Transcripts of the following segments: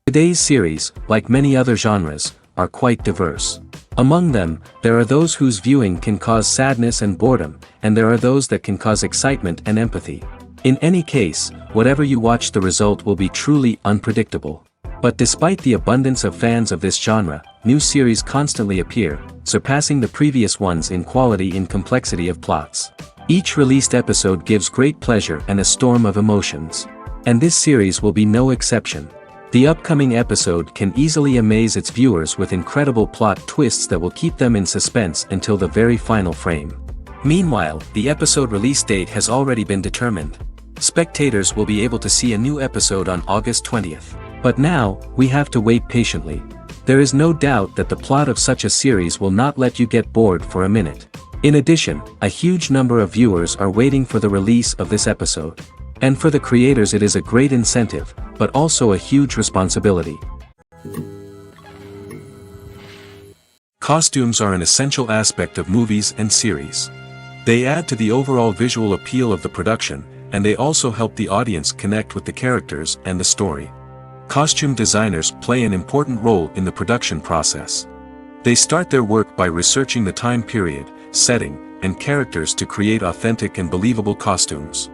Today's series, like many other genres, are quite diverse. Among them, there are those whose viewing can cause sadness and boredom, and there are those that can cause excitement and empathy. In any case, whatever you watch, the result will be truly unpredictable. But despite the abundance of fans of this genre, new series constantly appear, surpassing the previous ones in quality and complexity of plots. Each released episode gives great pleasure and a storm of emotions. And this series will be no exception. The upcoming episode can easily amaze its viewers with incredible plot twists that will keep them in suspense until the very final frame. Meanwhile, the episode release date has already been determined. Spectators will be able to see a new episode on August 20th. But now, we have to wait patiently. There is no doubt that the plot of such a series will not let you get bored for a minute. In addition, a huge number of viewers are waiting for the release of this episode. And for the creators it is a great incentive, but also a huge responsibility. Costumes are an essential aspect of movies and series. They add to the overall visual appeal of the production, and they also help the audience connect with the characters and the story. Costume designers play an important role in the production process. They start their work by researching the time period, setting, and characters to create authentic and believable costumes.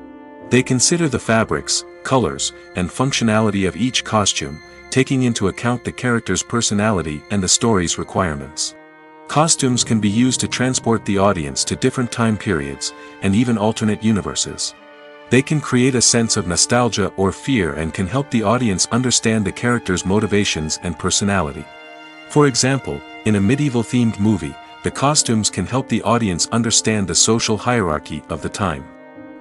They consider the fabrics, colors, and functionality of each costume, taking into account the character's personality and the story's requirements. Costumes can be used to transport the audience to different time periods, and even alternate universes. They can create a sense of nostalgia or fear and can help the audience understand the character's motivations and personality. For example, in a medieval-themed movie, the costumes can help the audience understand the social hierarchy of the time.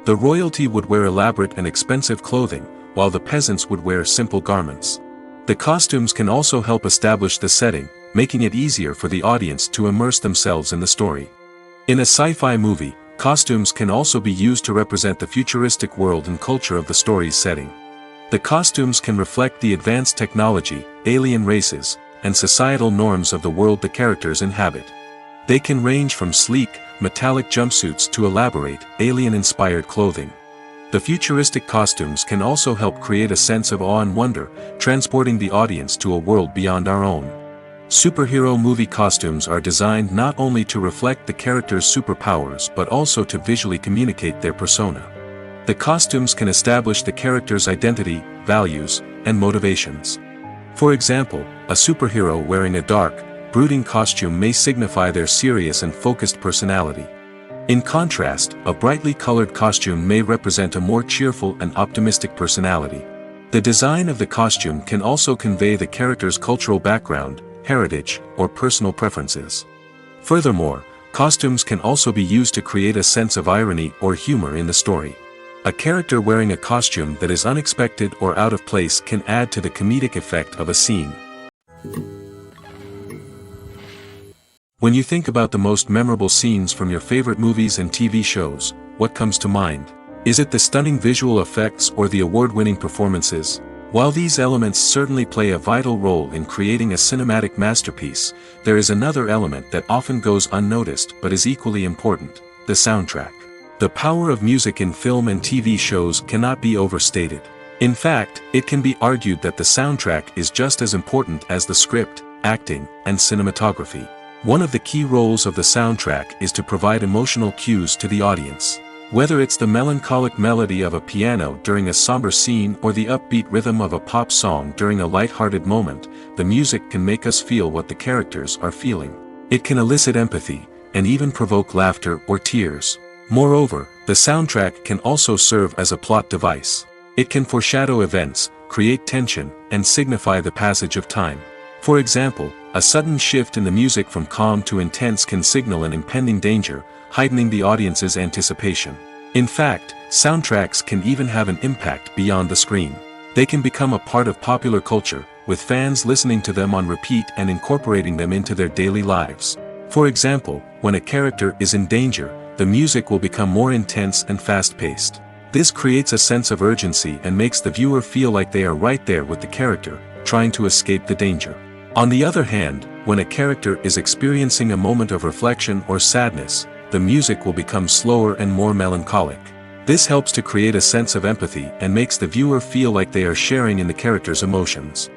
The royalty would wear elaborate and expensive clothing, while the peasants would wear simple garments. The costumes can also help establish the setting, making it easier for the audience to immerse themselves in the story. In a sci-fi movie, costumes can also be used to represent the futuristic world and culture of the story's setting. The costumes can reflect the advanced technology, alien races, and societal norms of the world the characters inhabit. They can range from sleek, metallic jumpsuits to elaborate, alien-inspired clothing. The futuristic costumes can also help create a sense of awe and wonder, transporting the audience to a world beyond our own. Superhero movie costumes are designed not only to reflect the character's superpowers but also to visually communicate their persona. The costumes can establish the character's identity, values, and motivations. For example, a superhero wearing a dark, brooding costume may signify their serious and focused personality. In contrast, a brightly colored costume may represent a more cheerful and optimistic personality. The design of the costume can also convey the character's cultural background, heritage, or personal preferences. Furthermore, costumes can also be used to create a sense of irony or humor in the story. A character wearing a costume that is unexpected or out of place can add to the comedic effect of a scene. When you think about the most memorable scenes from your favorite movies and TV shows, what comes to mind? Is it the stunning visual effects or the award-winning performances? While these elements certainly play a vital role in creating a cinematic masterpiece, there is another element that often goes unnoticed but is equally important: the soundtrack. The power of music in film and TV shows cannot be overstated. In fact, it can be argued that the soundtrack is just as important as the script, acting, and cinematography. One of the key roles of the soundtrack is to provide emotional cues to the audience. Whether it's the melancholic melody of a piano during a somber scene or the upbeat rhythm of a pop song during a light-hearted moment, the music can make us feel what the characters are feeling. It can elicit empathy, and even provoke laughter or tears. Moreover, the soundtrack can also serve as a plot device. It can foreshadow events, create tension, and signify the passage of time. For example, a sudden shift in the music from calm to intense can signal an impending danger, heightening the audience's anticipation. In fact, soundtracks can even have an impact beyond the screen. They can become a part of popular culture, with fans listening to them on repeat and incorporating them into their daily lives. For example, when a character is in danger, the music will become more intense and fast-paced. This creates a sense of urgency and makes the viewer feel like they are right there with the character, trying to escape the danger. On the other hand, when a character is experiencing a moment of reflection or sadness, the music will become slower and more melancholic. This helps to create a sense of empathy and makes the viewer feel like they are sharing in the character's emotions.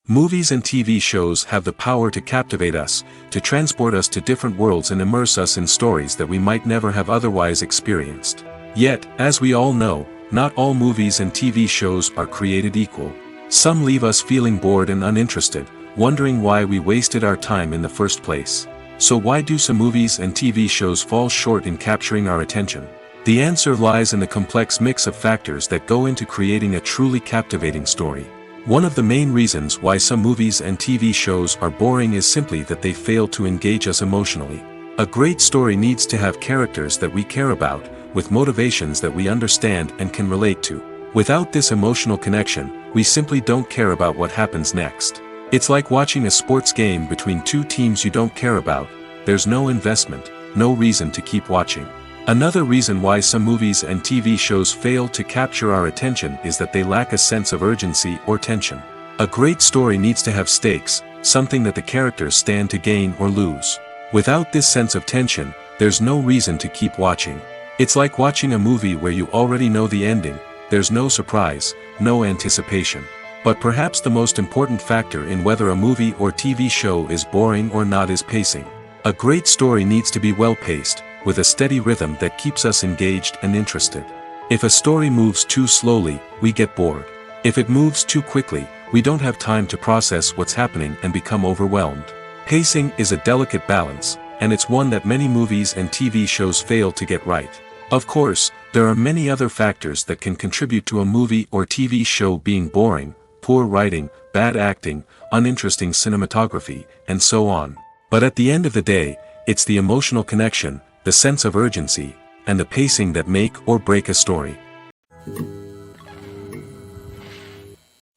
Movies and TV shows have the power to captivate us, to transport us to different worlds and immerse us in stories that we might never have otherwise experienced. Yet, as we all know, not all movies and TV shows are created equal. Some leave us feeling bored and uninterested, wondering why we wasted our time in the first place. So why do some movies and TV shows fall short in capturing our attention? The answer lies in the complex mix of factors that go into creating a truly captivating story. One of the main reasons why some movies and TV shows are boring is simply that they fail to engage us emotionally. A great story needs to have characters that we care about, with motivations that we understand and can relate to. Without this emotional connection, we simply don't care about what happens next. It's like watching a sports game between two teams you don't care about. There's no investment, no reason to keep watching. Another reason why some movies and TV shows fail to capture our attention is that they lack a sense of urgency or tension. A great story needs to have stakes, something that the characters stand to gain or lose. Without this sense of tension, there's no reason to keep watching. It's like watching a movie where you already know the ending. There's no surprise, no anticipation. But perhaps the most important factor in whether a movie or TV show is boring or not is pacing. A great story needs to be well-paced, with a steady rhythm that keeps us engaged and interested. If a story moves too slowly, we get bored. If it moves too quickly, we don't have time to process what's happening and become overwhelmed. Pacing is a delicate balance, and it's one that many movies and TV shows fail to get right. Of course, there are many other factors that can contribute to a movie or TV show being boring: poor writing, bad acting, uninteresting cinematography, and so on. But at the end of the day, it's the emotional connection, the sense of urgency, and the pacing that make or break a story.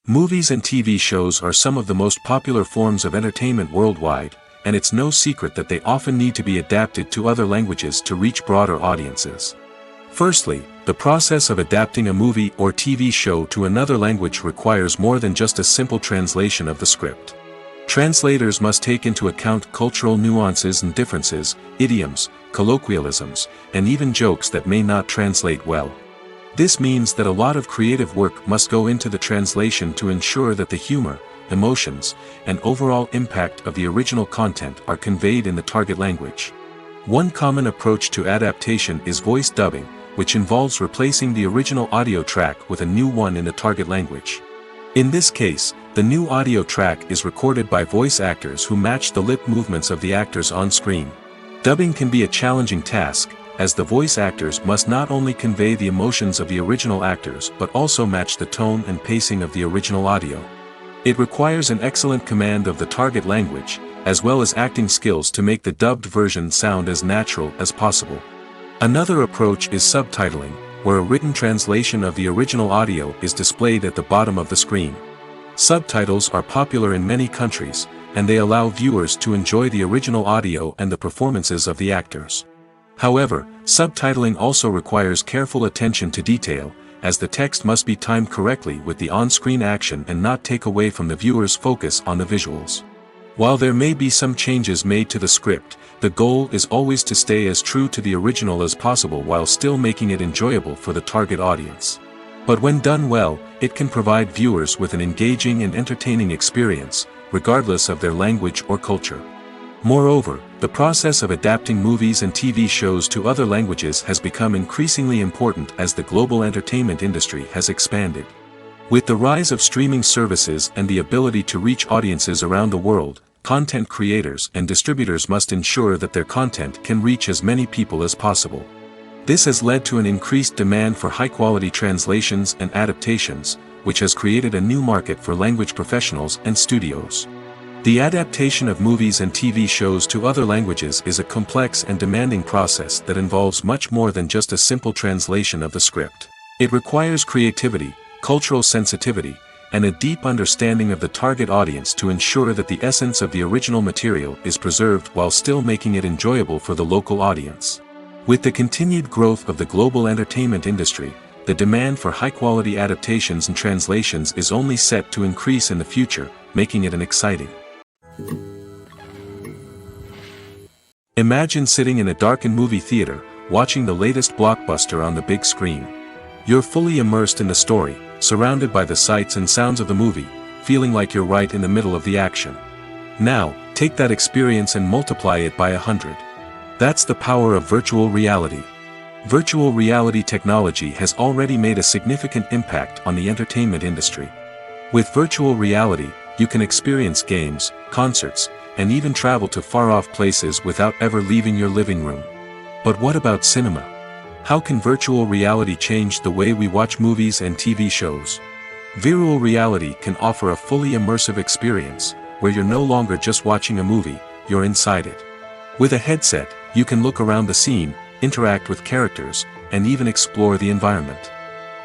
Movies and TV shows are some of the most popular forms of entertainment worldwide, and it's no secret that they often need to be adapted to other languages to reach broader audiences. Firstly, the process of adapting a movie or TV show to another language requires more than just a simple translation of the script. Translators must take into account cultural nuances and differences, idioms, colloquialisms, and even jokes that may not translate well. This means that a lot of creative work must go into the translation to ensure that the humor, emotions, and overall impact of the original content are conveyed in the target language. One common approach to adaptation is voice dubbing, which involves replacing the original audio track with a new one in the target language. In this case, the new audio track is recorded by voice actors who match the lip movements of the actors on screen. Dubbing can be a challenging task, as the voice actors must not only convey the emotions of the original actors but also match the tone and pacing of the original audio. It requires an excellent command of the target language, as well as acting skills to make the dubbed version sound as natural as possible. Another approach is subtitling, where a written translation of the original audio is displayed at the bottom of the screen. Subtitles are popular in many countries, and they allow viewers to enjoy the original audio and the performances of the actors. However, subtitling also requires careful attention to detail, as the text must be timed correctly with the on-screen action and not take away from the viewer's focus on the visuals. While there may be some changes made to the script, the goal is always to stay as true to the original as possible while still making it enjoyable for the target audience. But when done well, it can provide viewers with an engaging and entertaining experience, regardless of their language or culture. Moreover, the process of adapting movies and TV shows to other languages has become increasingly important as the global entertainment industry has expanded. With the rise of streaming services and the ability to reach audiences around the world, content creators and distributors must ensure that their content can reach as many people as possible. This has led to an increased demand for high-quality translations and adaptations, which has created a new market for language professionals and studios. The adaptation of movies and TV shows to other languages is a complex and demanding process that involves much more than just a simple translation of the script. It requires creativity, cultural sensitivity, and a deep understanding of the target audience to ensure that the essence of the original material is preserved while still making it enjoyable for the local audience. With the continued growth of the global entertainment industry, the demand for high-quality adaptations and translations is only set to increase in the future, making it an exciting. Imagine sitting in a darkened movie theater, watching the latest blockbuster on the big screen. You're fully immersed in the story, surrounded by the sights and sounds of the movie, feeling like you're right in the middle of the action. Now, take that experience and multiply it by 100. That's the power of virtual reality. Virtual reality technology has already made a significant impact on the entertainment industry. With virtual reality, you can experience games, concerts, and even travel to far-off places without ever leaving your living room. But what about cinema? How can virtual reality change the way we watch movies and TV shows? Virtual reality can offer a fully immersive experience, where you're no longer just watching a movie, you're inside it. With a headset, you can look around the scene, interact with characters, and even explore the environment.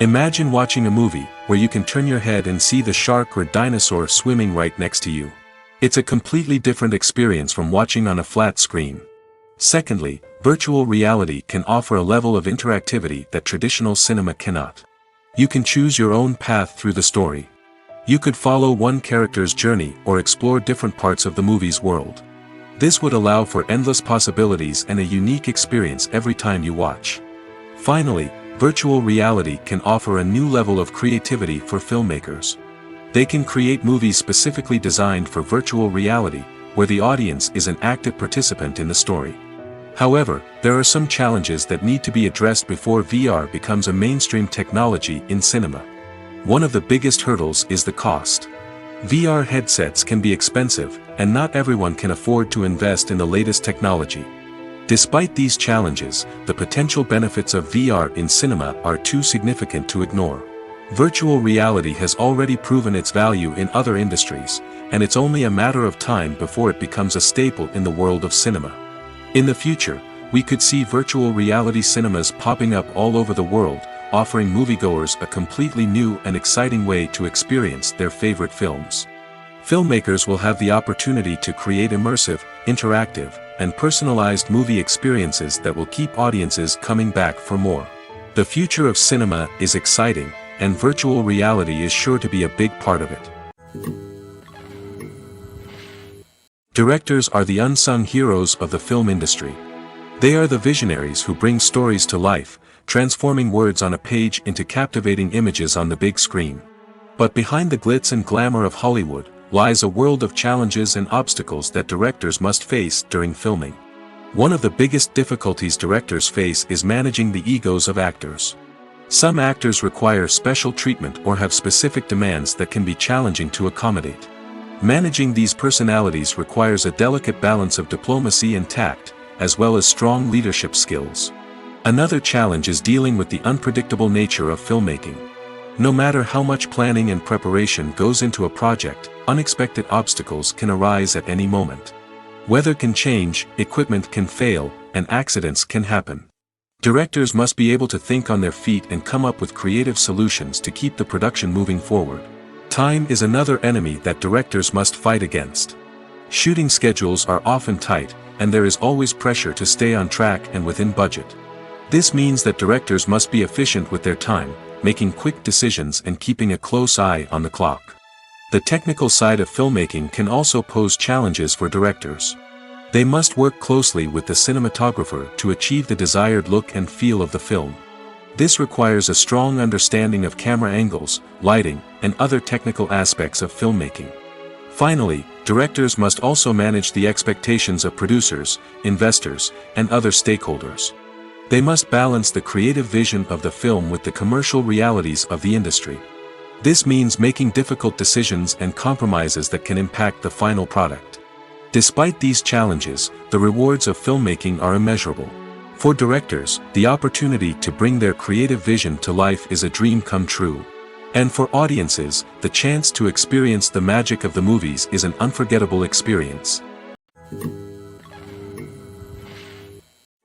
Imagine watching a movie where you can turn your head and see the shark or dinosaur swimming right next to you. It's a completely different experience from watching on a flat screen. Secondly, virtual reality can offer a level of interactivity that traditional cinema cannot. You can choose your own path through the story. You could follow one character's journey or explore different parts of the movie's world. This would allow for endless possibilities and a unique experience every time you watch. Finally, virtual reality can offer a new level of creativity for filmmakers. They can create movies specifically designed for virtual reality, where the audience is an active participant in the story. However, there are some challenges that need to be addressed before VR becomes a mainstream technology in cinema. One of the biggest hurdles is the cost. VR headsets can be expensive, and not everyone can afford to invest in the latest technology. Despite these challenges, the potential benefits of VR in cinema are too significant to ignore. Virtual reality has already proven its value in other industries, and it's only a matter of time before it becomes a staple in the world of cinema. In the future, we could see virtual reality cinemas popping up all over the world, offering moviegoers a completely new and exciting way to experience their favorite films. Filmmakers will have the opportunity to create immersive, interactive, and personalized movie experiences that will keep audiences coming back for more. The future of cinema is exciting, and virtual reality is sure to be a big part of it. Directors are the unsung heroes of the film industry. They are the visionaries who bring stories to life, transforming words on a page into captivating images on the big screen. But behind the glitz and glamour of Hollywood, lies a world of challenges and obstacles that directors must face during filming. One of the biggest difficulties directors face is managing the egos of actors. Some actors require special treatment or have specific demands that can be challenging to accommodate. Managing these personalities requires a delicate balance of diplomacy and tact, as well as strong leadership skills. Another challenge is dealing with the unpredictable nature of filmmaking. No matter how much planning and preparation goes into a project, unexpected obstacles can arise at any moment. Weather can change, equipment can fail, and accidents can happen. Directors must be able to think on their feet and come up with creative solutions to keep the production moving forward. Time is another enemy that directors must fight against. Shooting schedules are often tight, and there is always pressure to stay on track and within budget. This means that directors must be efficient with their time, making quick decisions and keeping a close eye on the clock. The technical side of filmmaking can also pose challenges for directors. They must work closely with the cinematographer to achieve the desired look and feel of the film. This requires a strong understanding of camera angles, lighting, and other technical aspects of filmmaking. Finally, directors must also manage the expectations of producers, investors, and other stakeholders. They must balance the creative vision of the film with the commercial realities of the industry. This means making difficult decisions and compromises that can impact the final product. Despite these challenges, the rewards of filmmaking are immeasurable. For directors, the opportunity to bring their creative vision to life is a dream come true. And for audiences, the chance to experience the magic of the movies is an unforgettable experience.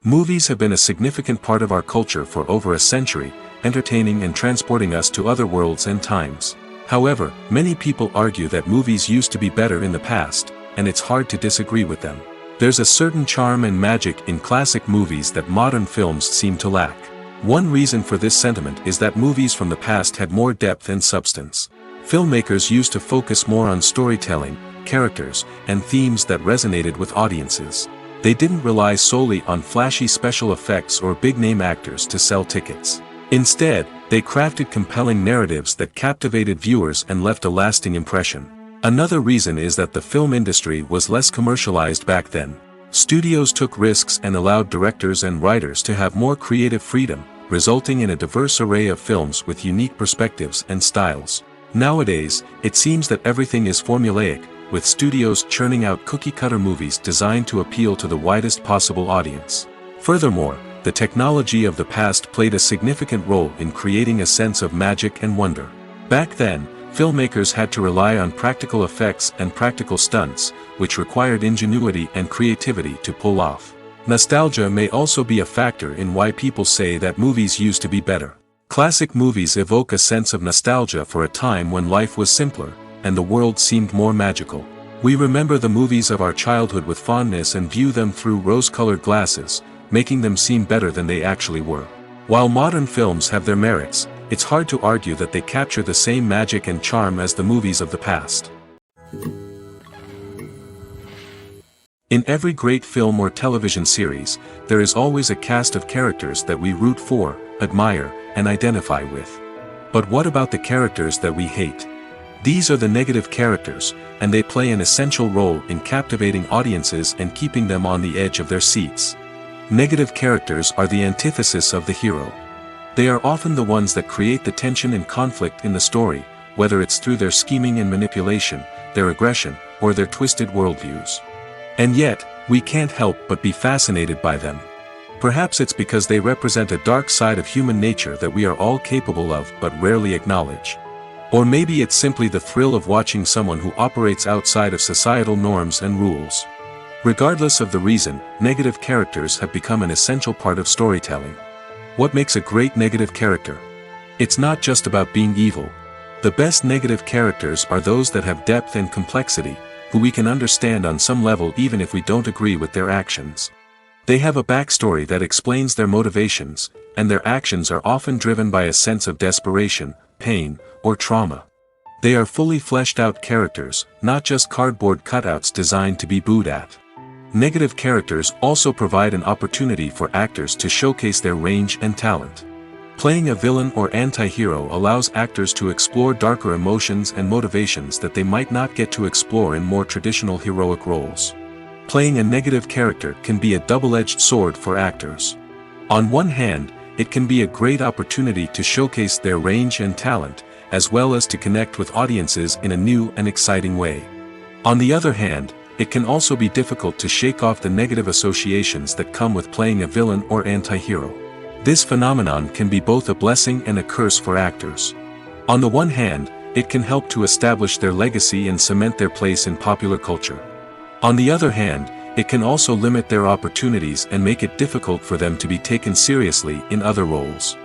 Movies have been a significant part of our culture for over a century, entertaining and transporting us to other worlds and times. However, many people argue that movies used to be better in the past, and it's hard to disagree with them. There's a certain charm and magic in classic movies that modern films seem to lack. One reason for this sentiment is that movies from the past had more depth and substance. Filmmakers used to focus more on storytelling, characters, and themes that resonated with audiences. They didn't rely solely on flashy special effects or big-name actors to sell tickets. Instead, they crafted compelling narratives that captivated viewers and left a lasting impression. Another reason is that the film industry was less commercialized back then. Studios took risks and allowed directors and writers to have more creative freedom, resulting in a diverse array of films with unique perspectives and styles. Nowadays, it seems that everything is formulaic, with studios churning out cookie-cutter movies designed to appeal to the widest possible audience. Furthermore, the technology of the past played a significant role in creating a sense of magic and wonder. Back then, filmmakers had to rely on practical effects and practical stunts, which required ingenuity and creativity to pull off. Nostalgia may also be a factor in why people say that movies used to be better. Classic movies evoke a sense of nostalgia for a time when life was simpler, and the world seemed more magical. We remember the movies of our childhood with fondness and view them through rose-colored glasses, making them seem better than they actually were. While modern films have their merits, it's hard to argue that they capture the same magic and charm as the movies of the past. In every great film or television series, there is always a cast of characters that we root for, admire, and identify with. But what about the characters that we hate? These are the negative characters, and they play an essential role in captivating audiences and keeping them on the edge of their seats. Negative characters are the antithesis of the hero. They are often the ones that create the tension and conflict in the story, whether it's through their scheming and manipulation, their aggression, or their twisted worldviews. And yet, we can't help but be fascinated by them. Perhaps it's because they represent a dark side of human nature that we are all capable of but rarely acknowledge. Or maybe it's simply the thrill of watching someone who operates outside of societal norms and rules. Regardless of the reason, negative characters have become an essential part of storytelling. What makes a great negative character? It's not just about being evil. The best negative characters are those that have depth and complexity, who we can understand on some level even if we don't agree with their actions. They have a backstory that explains their motivations, and their actions are often driven by a sense of desperation, pain, or trauma. They are fully fleshed out characters, not just cardboard cutouts designed to be booed at. Negative characters also provide an opportunity for actors to showcase their range and talent. Playing a villain or anti-hero allows actors to explore darker emotions and motivations that they might not get to explore in more traditional heroic roles. Playing a negative character can be a double-edged sword for actors. On one hand, it can be a great opportunity to showcase their range and talent, as well as to connect with audiences in a new and exciting way. On the other hand, it can also be difficult to shake off the negative associations that come with playing a villain or anti-hero. This phenomenon can be both a blessing and a curse for actors. On the one hand, it can help to establish their legacy and cement their place in popular culture. On the other hand, it can also limit their opportunities and make it difficult for them to be taken seriously in other roles.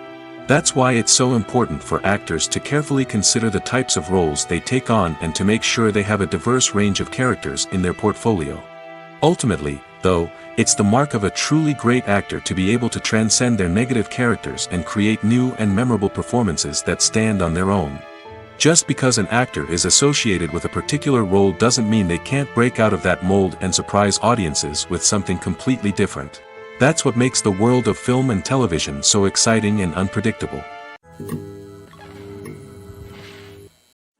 That's why it's so important for actors to carefully consider the types of roles they take on and to make sure they have a diverse range of characters in their portfolio. Ultimately, though, it's the mark of a truly great actor to be able to transcend their negative characters and create new and memorable performances that stand on their own. Just because an actor is associated with a particular role doesn't mean they can't break out of that mold and surprise audiences with something completely different. That's what makes the world of film and television so exciting and unpredictable.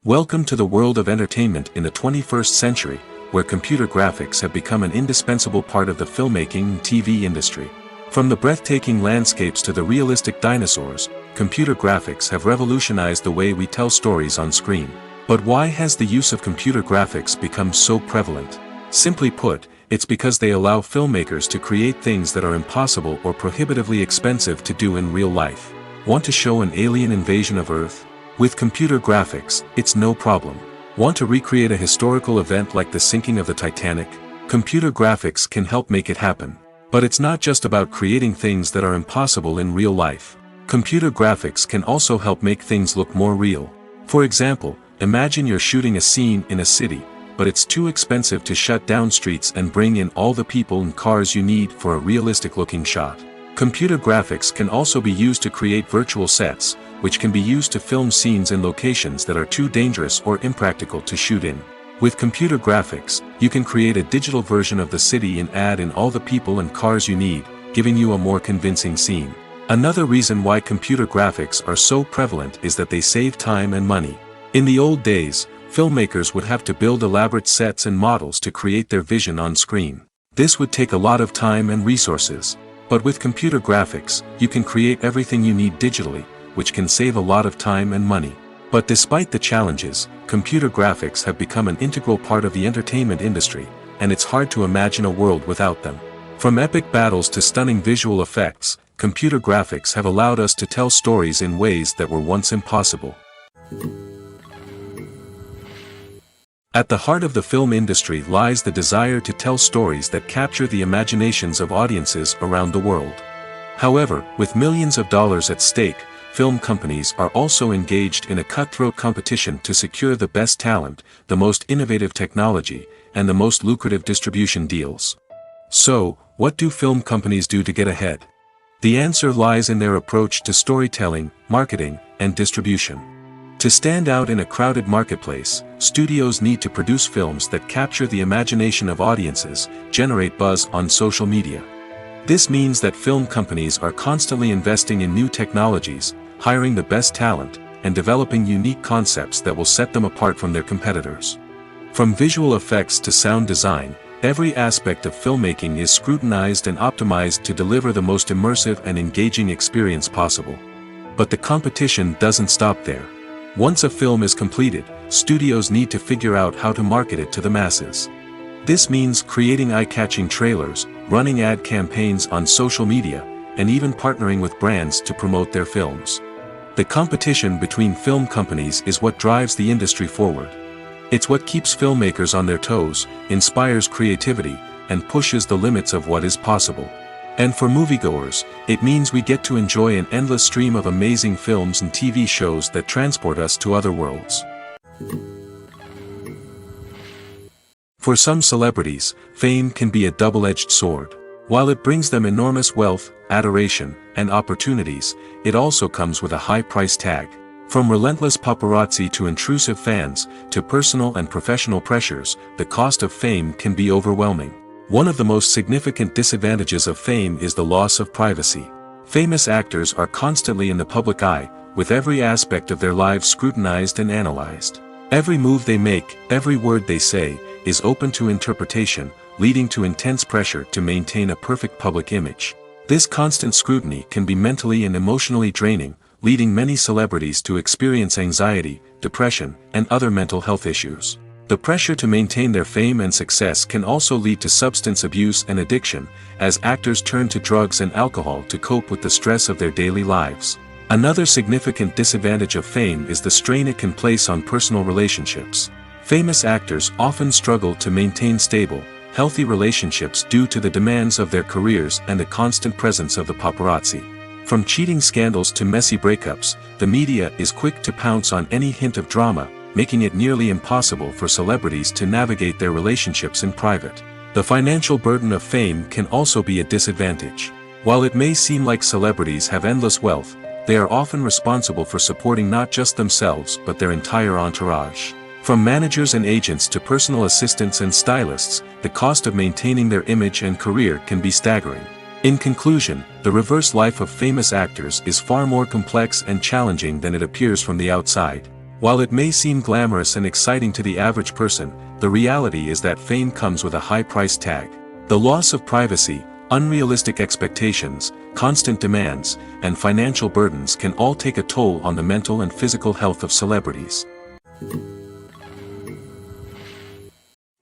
Welcome to the world of entertainment in the 21st century, where computer graphics have become an indispensable part of the filmmaking and TV industry. From the breathtaking landscapes to the realistic dinosaurs, computer graphics have revolutionized the way we tell stories on screen. But why has the use of computer graphics become so prevalent? Simply put, it's because they allow filmmakers to create things that are impossible or prohibitively expensive to do in real life. Want to show an alien invasion of Earth? With computer graphics, it's no problem. Want to recreate a historical event like the sinking of the Titanic? Computer graphics can help make it happen. But it's not just about creating things that are impossible in real life. Computer graphics can also help make things look more real. For example, imagine you're shooting a scene in a city, but it's too expensive to shut down streets and bring in all the people and cars you need for a realistic-looking shot. Computer graphics can also be used to create virtual sets, which can be used to film scenes in locations that are too dangerous or impractical to shoot in. With computer graphics, you can create a digital version of the city and add in all the people and cars you need, giving you a more convincing scene. Another reason why computer graphics are so prevalent is that they save time and money. In the old days, filmmakers would have to build elaborate sets and models to create their vision on screen. This would take a lot of time and resources. But with computer graphics, you can create everything you need digitally, which can save a lot of time and money. But despite the challenges, computer graphics have become an integral part of the entertainment industry, and it's hard to imagine a world without them. From epic battles to stunning visual effects, computer graphics have allowed us to tell stories in ways that were once impossible. At the heart of the film industry lies the desire to tell stories that capture the imaginations of audiences around the world. However, with millions of dollars at stake, film companies are also engaged in a cutthroat competition to secure the best talent, the most innovative technology, and the most lucrative distribution deals. So, what do film companies do to get ahead? The answer lies in their approach to storytelling, marketing, and distribution. To stand out in a crowded marketplace, studios need to produce films that capture the imagination of audiences, generate buzz on social media. This means that film companies are constantly investing in new technologies, hiring the best talent, and developing unique concepts that will set them apart from their competitors. From visual effects to sound design, every aspect of filmmaking is scrutinized and optimized to deliver the most immersive and engaging experience possible. But the competition doesn't stop there. Once a film is completed, studios need to figure out how to market it to the masses. This means creating eye-catching trailers, running ad campaigns on social media, and even partnering with brands to promote their films. The competition between film companies is what drives the industry forward. It's what keeps filmmakers on their toes, inspires creativity, and pushes the limits of what is possible. And for moviegoers, it means we get to enjoy an endless stream of amazing films and TV shows that transport us to other worlds. For some celebrities, fame can be a double-edged sword. While it brings them enormous wealth, adoration, and opportunities, it also comes with a high price tag. From relentless paparazzi to intrusive fans, to personal and professional pressures, the cost of fame can be overwhelming. One of the most significant disadvantages of fame is the loss of privacy. Famous actors are constantly in the public eye, with every aspect of their lives scrutinized and analyzed. Every move they make, every word they say, is open to interpretation, leading to intense pressure to maintain a perfect public image. This constant scrutiny can be mentally and emotionally draining, leading many celebrities to experience anxiety, depression, and other mental health issues. The pressure to maintain their fame and success can also lead to substance abuse and addiction, as actors turn to drugs and alcohol to cope with the stress of their daily lives. Another significant disadvantage of fame is the strain it can place on personal relationships. Famous actors often struggle to maintain stable, healthy relationships due to the demands of their careers and the constant presence of the paparazzi. From cheating scandals to messy breakups, the media is quick to pounce on any hint of drama, making it nearly impossible for celebrities to navigate their relationships in private. The financial burden of fame can also be a disadvantage. While it may seem like celebrities have endless wealth, they are often responsible for supporting not just themselves but their entire entourage. From managers and agents to personal assistants and stylists, the cost of maintaining their image and career can be staggering. In conclusion, the reverse life of famous actors is far more complex and challenging than it appears from the outside. While it may seem glamorous and exciting to the average person, the reality is that fame comes with a high price tag. The loss of privacy, unrealistic expectations, constant demands, and financial burdens can all take a toll on the mental and physical health of celebrities.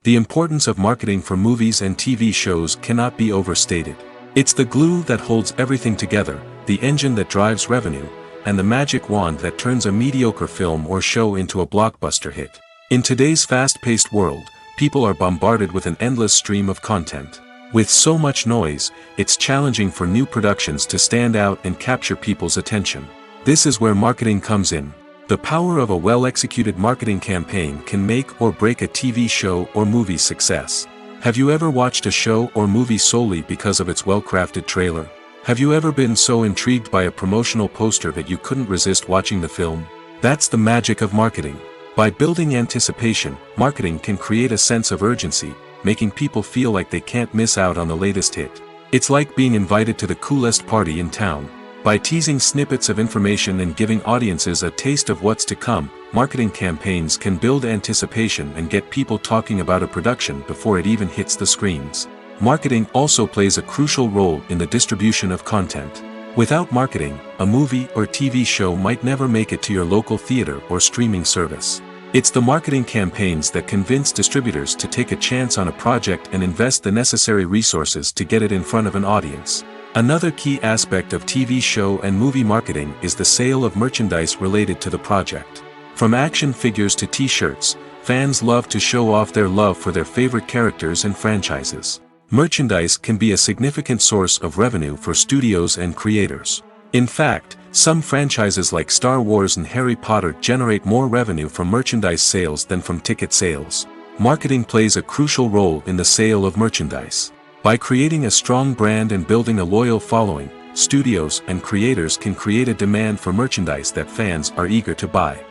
The importance of marketing for movies and TV shows cannot be overstated. It's the glue that holds everything together, the engine that drives revenue, and the magic wand that turns a mediocre film or show into a blockbuster hit. In today's fast-paced world, people are bombarded with an endless stream of content. With so much noise, it's challenging for new productions to stand out and capture people's attention. This is where marketing comes in. The power of a well-executed marketing campaign can make or break a TV show or movie's success. Have you ever watched a show or movie solely because of its well-crafted trailer? Have you ever been so intrigued by a promotional poster that you couldn't resist watching the film? That's the magic of marketing. By building anticipation, marketing can create a sense of urgency, making people feel like they can't miss out on the latest hit. It's like being invited to the coolest party in town. By teasing snippets of information and giving audiences a taste of what's to come, marketing campaigns can build anticipation and get people talking about a production before it even hits the screens. Marketing also plays a crucial role in the distribution of content. Without marketing, a movie or TV show might never make it to your local theater or streaming service. It's the marketing campaigns that convince distributors to take a chance on a project and invest the necessary resources to get it in front of an audience. Another key aspect of TV show and movie marketing is the sale of merchandise related to the project. From action figures to t-shirts, fans love to show off their love for their favorite characters and franchises. Merchandise can be a significant source of revenue for studios and creators. In fact, some franchises like Star Wars and Harry Potter generate more revenue from merchandise sales than from ticket sales. Marketing plays a crucial role in the sale of merchandise. By creating a strong brand and building a loyal following, studios and creators can create a demand for merchandise that fans are eager to buy.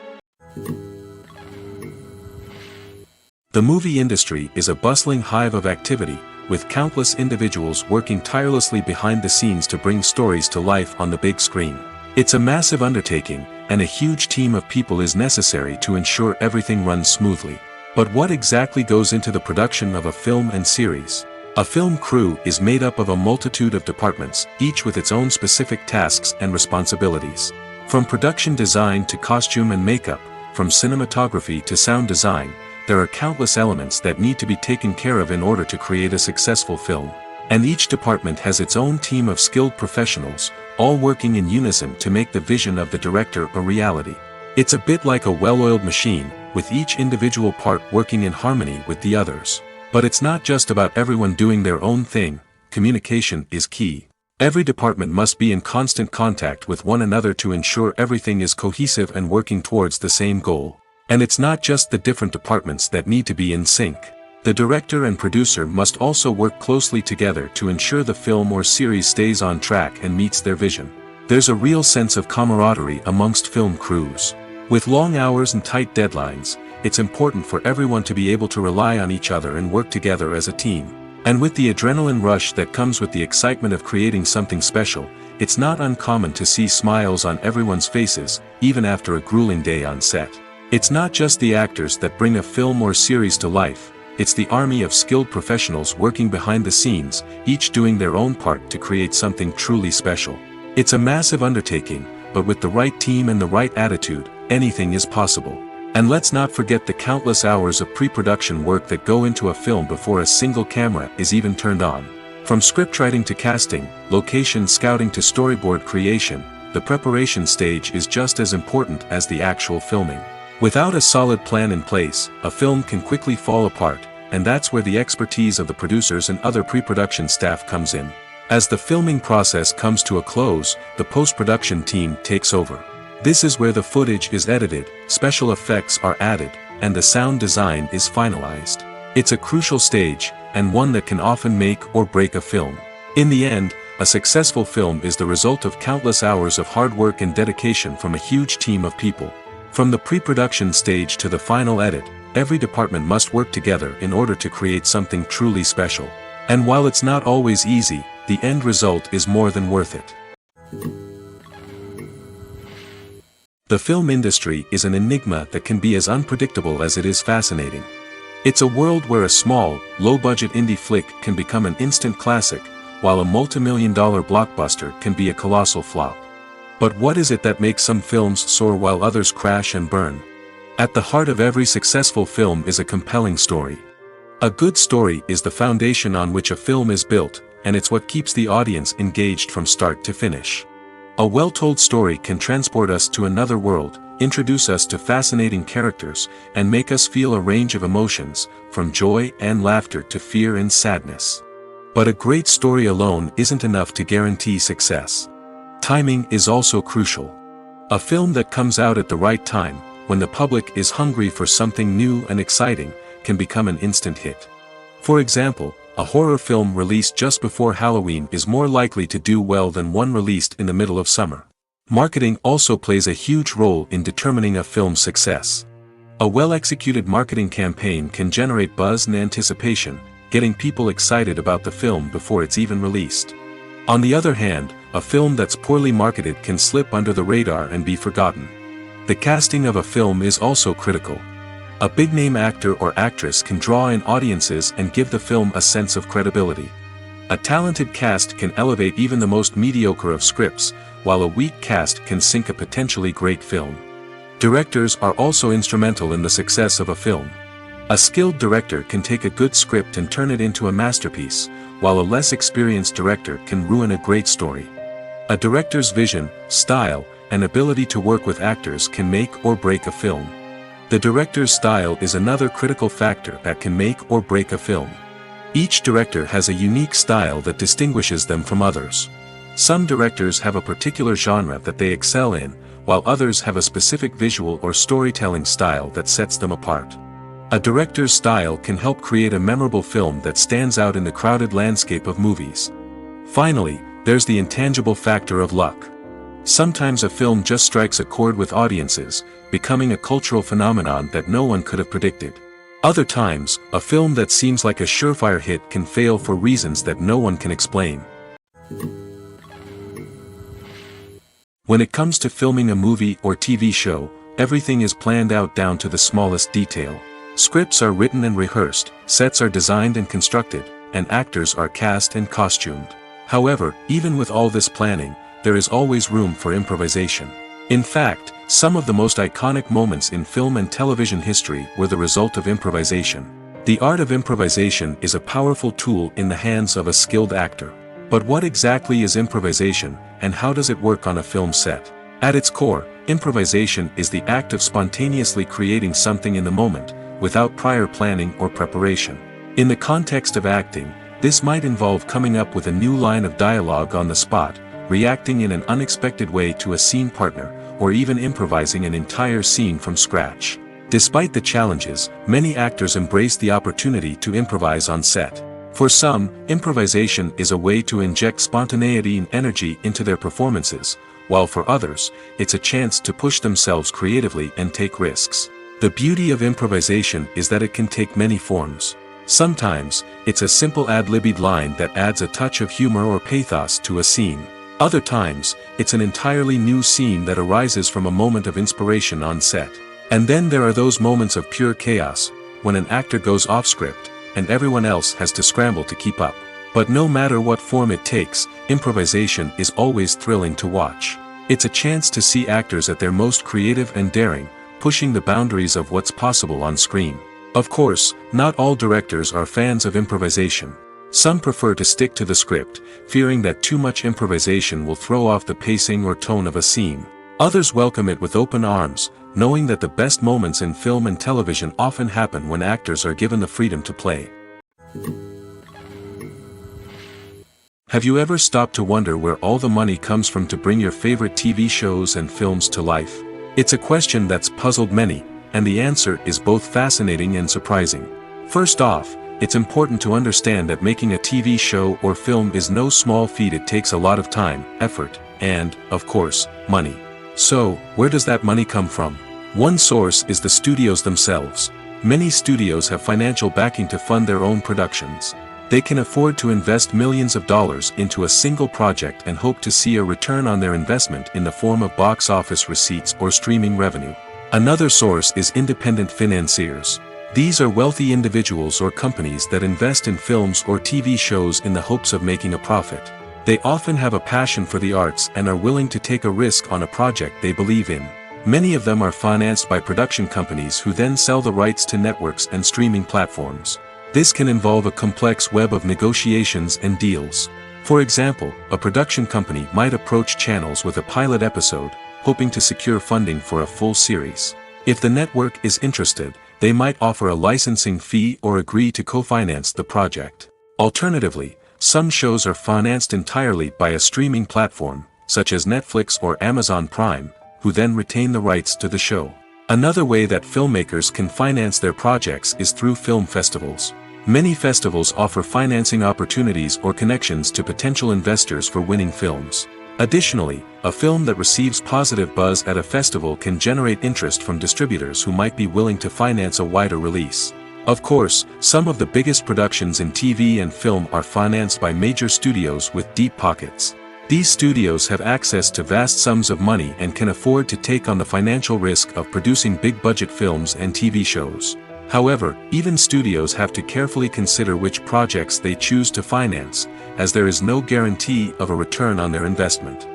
The movie industry is a bustling hive of activity, with countless individuals working tirelessly behind the scenes to bring stories to life on the big screen. It's a massive undertaking, and a huge team of people is necessary to ensure everything runs smoothly. But what exactly goes into the production of a film and series? A film crew is made up of a multitude of departments, each with its own specific tasks and responsibilities. From production design to costume and makeup, from cinematography to sound design, there are countless elements that need to be taken care of in order to create a successful film. And each department has its own team of skilled professionals, all working in unison to make the vision of the director a reality. It's a bit like a well-oiled machine, with each individual part working in harmony with the others. But it's not just about everyone doing their own thing. Communication is key. Every department must be in constant contact with one another to ensure everything is cohesive and working towards the same goal. And it's not just the different departments that need to be in sync. The director and producer must also work closely together to ensure the film or series stays on track and meets their vision. There's a real sense of camaraderie amongst film crews. With long hours and tight deadlines, it's important for everyone to be able to rely on each other and work together as a team. And with the adrenaline rush that comes with the excitement of creating something special, it's not uncommon to see smiles on everyone's faces, even after a grueling day on set. It's not just the actors that bring a film or series to life, it's the army of skilled professionals working behind the scenes, each doing their own part to create something truly special. It's a massive undertaking, but with the right team and the right attitude, anything is possible. And let's not forget the countless hours of pre-production work that go into a film before a single camera is even turned on. From scriptwriting to casting, location scouting to storyboard creation, the preparation stage is just as important as the actual filming. Without a solid plan in place, a film can quickly fall apart, and that's where the expertise of the producers and other pre-production staff comes in. As the filming process comes to a close, the post-production team takes over. This is where the footage is edited, special effects are added, and the sound design is finalized. It's a crucial stage, and one that can often make or break a film. In the end, a successful film is the result of countless hours of hard work and dedication from a huge team of people. From the pre-production stage to the final edit, every department must work together in order to create something truly special. And while it's not always easy, the end result is more than worth it. The film industry is an enigma that can be as unpredictable as it is fascinating. It's a world where a small, low-budget indie flick can become an instant classic, while a multi-million-dollar blockbuster can be a colossal flop. But what is it that makes some films soar while others crash and burn? At the heart of every successful film is a compelling story. A good story is the foundation on which a film is built, and it's what keeps the audience engaged from start to finish. A well-told story can transport us to another world, introduce us to fascinating characters, and make us feel a range of emotions, from joy and laughter to fear and sadness. But a great story alone isn't enough to guarantee success. Timing is also crucial. A film that comes out at the right time, when the public is hungry for something new and exciting, can become an instant hit. For example, a horror film released just before Halloween is more likely to do well than one released in the middle of summer. Marketing also plays a huge role in determining a film's success. A well-executed marketing campaign can generate buzz and anticipation, getting people excited about the film before it's even released. On the other hand, a film that's poorly marketed can slip under the radar and be forgotten. The casting of a film is also critical. A big-name actor or actress can draw in audiences and give the film a sense of credibility. A talented cast can elevate even the most mediocre of scripts, while a weak cast can sink a potentially great film. Directors are also instrumental in the success of a film. A skilled director can take a good script and turn it into a masterpiece, while a less experienced director can ruin a great story. A director's vision, style, and ability to work with actors can make or break a film. The director's style is another critical factor that can make or break a film. Each director has a unique style that distinguishes them from others. Some directors have a particular genre that they excel in, while others have a specific visual or storytelling style that sets them apart. A director's style can help create a memorable film that stands out in the crowded landscape of movies. Finally, there's the intangible factor of luck. Sometimes a film just strikes a chord with audiences, becoming a cultural phenomenon that no one could have predicted. Other times, a film that seems like a surefire hit can fail for reasons that no one can explain. When it comes to filming a movie or TV show, everything is planned out down to the smallest detail. Scripts are written and rehearsed, sets are designed and constructed, and actors are cast and costumed. However, even with all this planning, there is always room for improvisation. In fact, some of the most iconic moments in film and television history were the result of improvisation. The art of improvisation is a powerful tool in the hands of a skilled actor. But what exactly is improvisation, and how does it work on a film set? At its core, improvisation is the act of spontaneously creating something in the moment, without prior planning or preparation. In the context of acting, this might involve coming up with a new line of dialogue on the spot, reacting in an unexpected way to a scene partner, or even improvising an entire scene from scratch. Despite the challenges, many actors embrace the opportunity to improvise on set. For some, improvisation is a way to inject spontaneity and energy into their performances, while for others, it's a chance to push themselves creatively and take risks. The beauty of improvisation is that it can take many forms. Sometimes, it's a simple ad-libbed line that adds a touch of humor or pathos to a scene. Other times, it's an entirely new scene that arises from a moment of inspiration on set. And then there are those moments of pure chaos, when an actor goes off script, and everyone else has to scramble to keep up. But no matter what form it takes, improvisation is always thrilling to watch. It's a chance to see actors at their most creative and daring, pushing the boundaries of what's possible on screen. Of course, not all directors are fans of improvisation. Some prefer to stick to the script, fearing that too much improvisation will throw off the pacing or tone of a scene. Others welcome it with open arms, knowing that the best moments in film and television often happen when actors are given the freedom to play. Have you ever stopped to wonder where all the money comes from to bring your favorite TV shows and films to life? It's a question that's puzzled many, and the answer is both fascinating and surprising. First off, it's important to understand that making a TV show or film is no small feat. It takes a lot of time, effort, and, of course, money. So, where does that money come from? One source is the studios themselves. Many studios have financial backing to fund their own productions. They can afford to invest millions of dollars into a single project and hope to see a return on their investment in the form of box office receipts or streaming revenue. Another source is independent financiers. These are wealthy individuals or companies that invest in films or TV shows in the hopes of making a profit. They often have a passion for the arts and are willing to take a risk on a project they believe in. Many of them are financed by production companies who then sell the rights to networks and streaming platforms. This can involve a complex web of negotiations and deals. For example, a production company might approach channels with a pilot episode, hoping to secure funding for a full series. If the network is interested, they might offer a licensing fee or agree to co-finance the project. Alternatively, some shows are financed entirely by a streaming platform, such as Netflix or Amazon Prime, who then retain the rights to the show. Another way that filmmakers can finance their projects is through film festivals. Many festivals offer financing opportunities or connections to potential investors for winning films. Additionally, a film that receives positive buzz at a festival can generate interest from distributors who might be willing to finance a wider release. Of course, some of the biggest productions in TV and film are financed by major studios with deep pockets. These studios have access to vast sums of money and can afford to take on the financial risk of producing big-budget films and TV shows. However, even studios have to carefully consider which projects they choose to finance, as there is no guarantee of a return on their investment.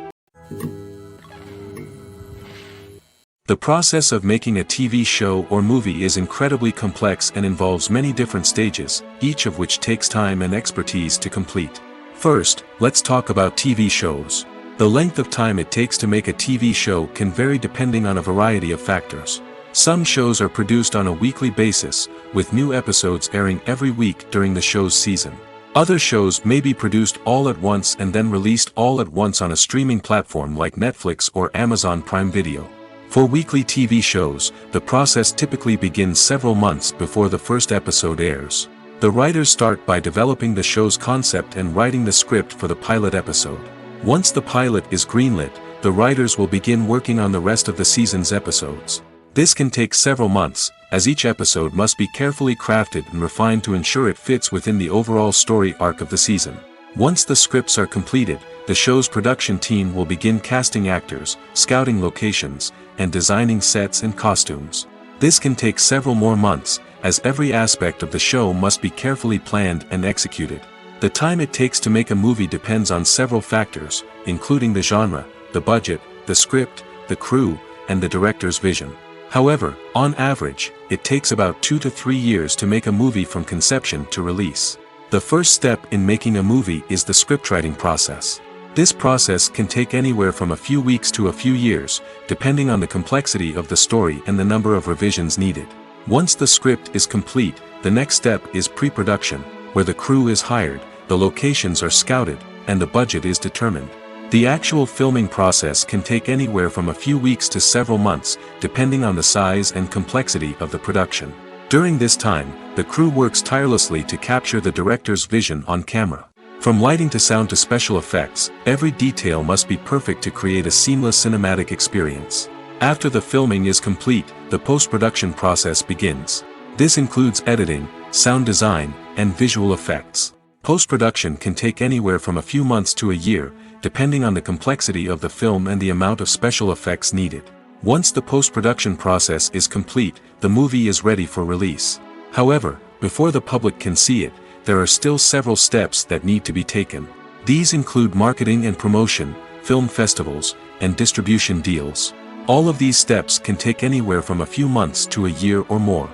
The process of making a TV show or movie is incredibly complex and involves many different stages, each of which takes time and expertise to complete. First, let's talk about TV shows. The length of time it takes to make a TV show can vary depending on a variety of factors. Some shows are produced on a weekly basis, with new episodes airing every week during the show's season. Other shows may be produced all at once and then released all at once on a streaming platform like Netflix or Amazon Prime Video. For weekly TV shows, the process typically begins several months before the first episode airs. The writers start by developing the show's concept and writing the script for the pilot episode. Once the pilot is greenlit, the writers will begin working on the rest of the season's episodes. This can take several months, as each episode must be carefully crafted and refined to ensure it fits within the overall story arc of the season. Once the scripts are completed, the show's production team will begin casting actors, scouting locations, and designing sets and costumes. This can take several more months, as every aspect of the show must be carefully planned and executed. The time it takes to make a movie depends on several factors, including the genre, the budget, the script, the crew, and the director's vision. However, on average, it takes about 2 to 3 years to make a movie from conception to release. The first step in making a movie is the scriptwriting process. This process can take anywhere from a few weeks to a few years, depending on the complexity of the story and the number of revisions needed. Once the script is complete, the next step is pre-production, where the crew is hired, the locations are scouted, and the budget is determined. The actual filming process can take anywhere from a few weeks to several months, depending on the size and complexity of the production. During this time, the crew works tirelessly to capture the director's vision on camera. From lighting to sound to special effects, every detail must be perfect to create a seamless cinematic experience. After the filming is complete, the post-production process begins. This includes editing, sound design, and visual effects. Post-production can take anywhere from a few months to a year, depending on the complexity of the film and the amount of special effects needed. Once the post-production process is complete, the movie is ready for release. However, before the public can see it, there are still several steps that need to be taken. These include marketing and promotion, film festivals, and distribution deals. All of these steps can take anywhere from a few months to a year or more.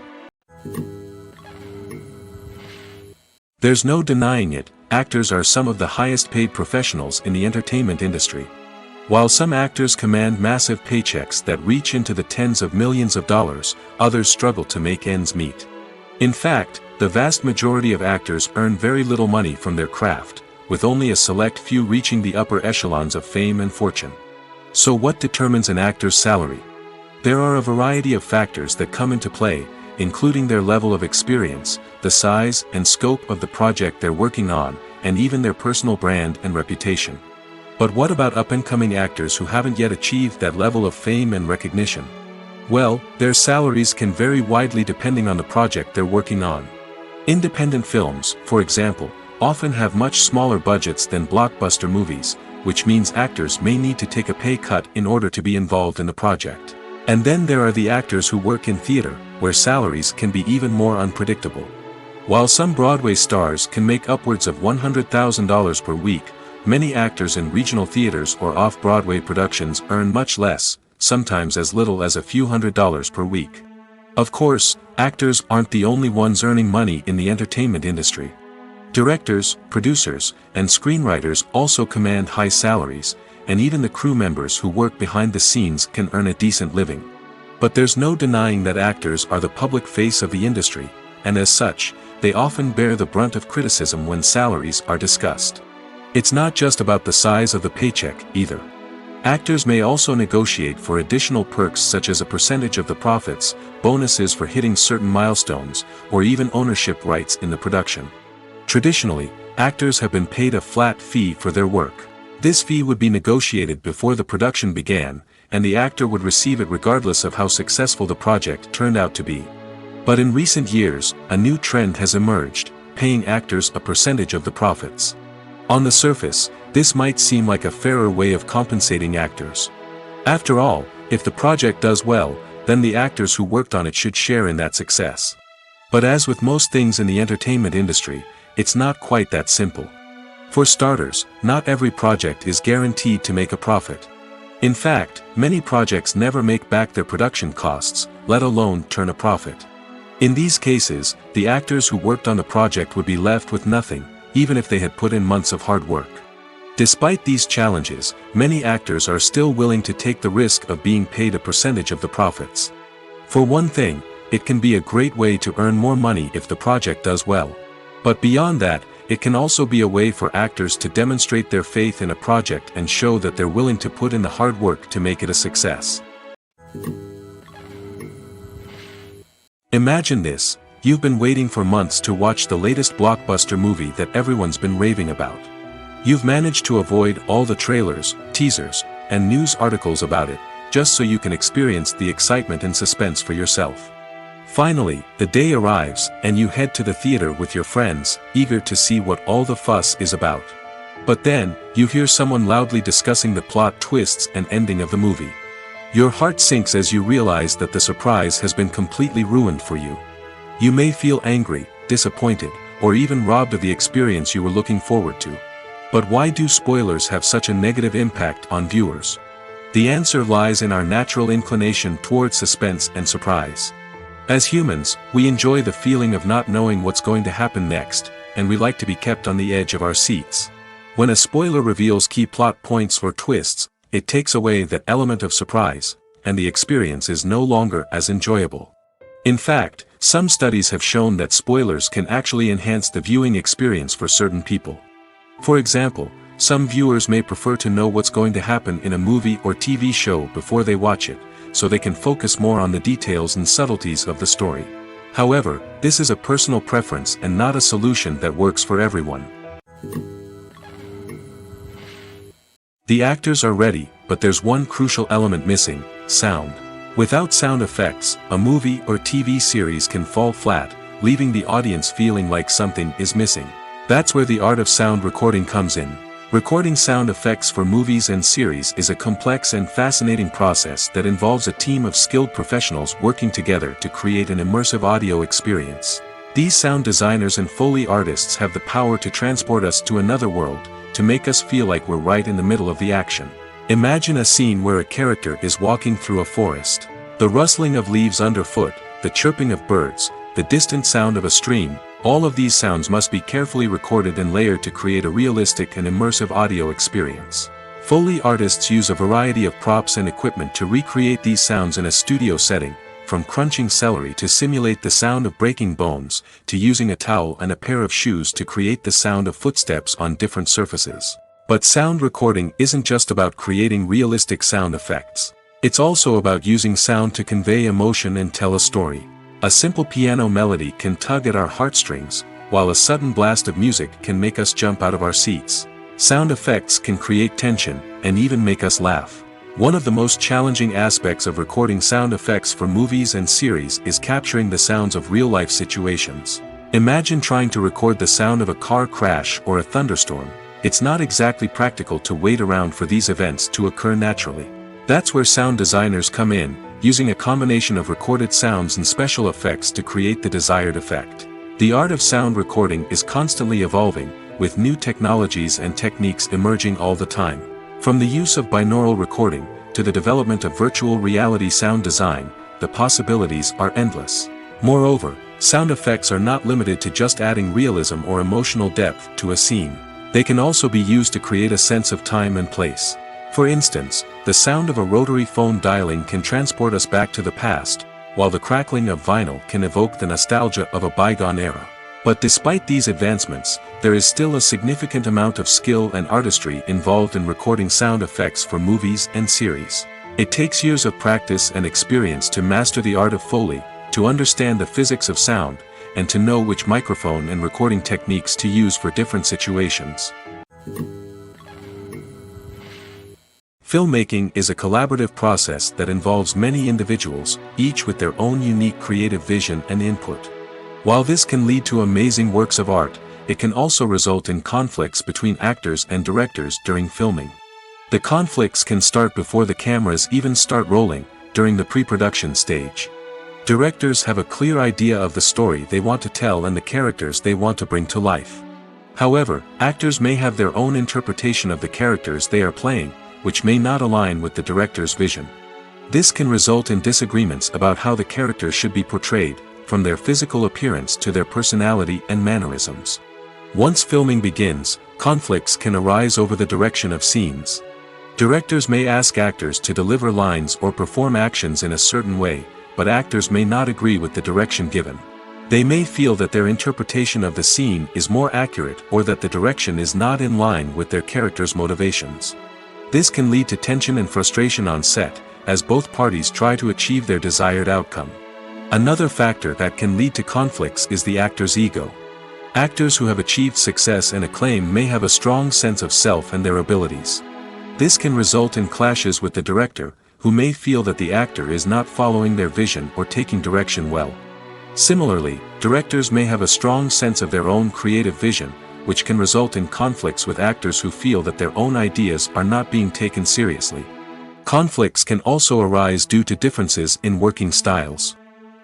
There's no denying it, actors are some of the highest paid professionals in the entertainment industry. While some actors command massive paychecks that reach into the tens of millions of dollars, others struggle to make ends meet. In fact, the vast majority of actors earn very little money from their craft, with only a select few reaching the upper echelons of fame and fortune. So what determines an actor's salary? There are a variety of factors that come into play, including their level of experience, the size and scope of the project they're working on, and even their personal brand and reputation. But what about up-and-coming actors who haven't yet achieved that level of fame and recognition? Well, their salaries can vary widely depending on the project they're working on. Independent films, for example, often have much smaller budgets than blockbuster movies, which means actors may need to take a pay cut in order to be involved in the project. And then there are the actors who work in theater, where salaries can be even more unpredictable. While some Broadway stars can make upwards of $100,000 per week, many actors in regional theaters or off-Broadway productions earn much less, sometimes as little as a few $100s per week. Of course, actors aren't the only ones earning money in the entertainment industry. Directors, producers, and screenwriters also command high salaries, and even the crew members who work behind the scenes can earn a decent living. But there's no denying that actors are the public face of the industry, and as such, they often bear the brunt of criticism when salaries are discussed. It's not just about the size of the paycheck, either. Actors may also negotiate for additional perks such as a percentage of the profits, bonuses for hitting certain milestones, or even ownership rights in the production. Traditionally, actors have been paid a flat fee for their work. This fee would be negotiated before the production began, and the actor would receive it regardless of how successful the project turned out to be. But in recent years, a new trend has emerged, paying actors a percentage of the profits. On the surface, this might seem like a fairer way of compensating actors. After all, if the project does well, then the actors who worked on it should share in that success. But as with most things in the entertainment industry, it's not quite that simple. For starters, not every project is guaranteed to make a profit. In fact, many projects never make back their production costs, let alone turn a profit. In these cases, the actors who worked on the project would be left with nothing, even if they had put in months of hard work. Despite these challenges, many actors are still willing to take the risk of being paid a percentage of the profits. For one thing, it can be a great way to earn more money if the project does well. But beyond that, it can also be a way for actors to demonstrate their faith in a project and show that they're willing to put in the hard work to make it a success. Imagine this: you've been waiting for months to watch the latest blockbuster movie that everyone's been raving about. You've managed to avoid all the trailers, teasers, and news articles about it, just so you can experience the excitement and suspense for yourself. Finally, the day arrives, and you head to the theater with your friends, eager to see what all the fuss is about. But then, you hear someone loudly discussing the plot twists and ending of the movie. Your heart sinks as you realize that the surprise has been completely ruined for you. You may feel angry, disappointed, or even robbed of the experience you were looking forward to. But why do spoilers have such a negative impact on viewers? The answer lies in our natural inclination toward suspense and surprise. As humans, we enjoy the feeling of not knowing what's going to happen next, and we like to be kept on the edge of our seats. When a spoiler reveals key plot points or twists, it takes away that element of surprise, and the experience is no longer as enjoyable. In fact, some studies have shown that spoilers can actually enhance the viewing experience for certain people. For example, some viewers may prefer to know what's going to happen in a movie or TV show before they watch it, so they can focus more on the details and subtleties of the story. However, this is a personal preference and not a solution that works for everyone. The actors are ready, but there's one crucial element missing: sound. Without sound effects, a movie or TV series can fall flat, leaving the audience feeling like something is missing. That's where the art of sound recording comes in. Recording sound effects for movies and series is a complex and fascinating process that involves a team of skilled professionals working together to create an immersive audio experience. These sound designers and Foley artists have the power to transport us to another world, to make us feel like we're right in the middle of the action. Imagine a scene where a character is walking through a forest. The rustling of leaves underfoot, the chirping of birds, the distant sound of a stream, all of these sounds must be carefully recorded and layered to create a realistic and immersive audio experience. Foley artists use a variety of props and equipment to recreate these sounds in a studio setting, from crunching celery to simulate the sound of breaking bones, to using a towel and a pair of shoes to create the sound of footsteps on different surfaces. But sound recording isn't just about creating realistic sound effects. It's also about using sound to convey emotion and tell a story. A simple piano melody can tug at our heartstrings, while a sudden blast of music can make us jump out of our seats. Sound effects can create tension, and even make us laugh. One of the most challenging aspects of recording sound effects for movies and series is capturing the sounds of real-life situations. Imagine trying to record the sound of a car crash or a thunderstorm. It's not exactly practical to wait around for these events to occur naturally. That's where sound designers come in, using a combination of recorded sounds and special effects to create the desired effect. The art of sound recording is constantly evolving, with new technologies and techniques emerging all the time. From the use of binaural recording, to the development of virtual reality sound design, the possibilities are endless. Moreover, sound effects are not limited to just adding realism or emotional depth to a scene. They can also be used to create a sense of time and place. For instance, the sound of a rotary phone dialing can transport us back to the past, while the crackling of vinyl can evoke the nostalgia of a bygone era. But despite these advancements, there is still a significant amount of skill and artistry involved in recording sound effects for movies and series. It takes years of practice and experience to master the art of Foley, to understand the physics of sound, and to know which microphone and recording techniques to use for different situations. Filmmaking is a collaborative process that involves many individuals, each with their own unique creative vision and input. While this can lead to amazing works of art, it can also result in conflicts between actors and directors during filming. The conflicts can start before the cameras even start rolling, during the pre-production stage. Directors have a clear idea of the story they want to tell and the characters they want to bring to life. However, actors may have their own interpretation of the characters they are playing, which may not align with the director's vision. This can result in disagreements about how the characters should be portrayed, from their physical appearance to their personality and mannerisms. Once filming begins, conflicts can arise over the direction of scenes. Directors may ask actors to deliver lines or perform actions in a certain way, but actors may not agree with the direction given. They may feel that their interpretation of the scene is more accurate or that the direction is not in line with their character's motivations. This can lead to tension and frustration on set, as both parties try to achieve their desired outcome. Another factor that can lead to conflicts is the actor's ego. Actors who have achieved success and acclaim may have a strong sense of self and their abilities. This can result in clashes with the director, who may feel that the actor is not following their vision or taking direction well. Similarly, directors may have a strong sense of their own creative vision, which can result in conflicts with actors who feel that their own ideas are not being taken seriously. Conflicts can also arise due to differences in working styles.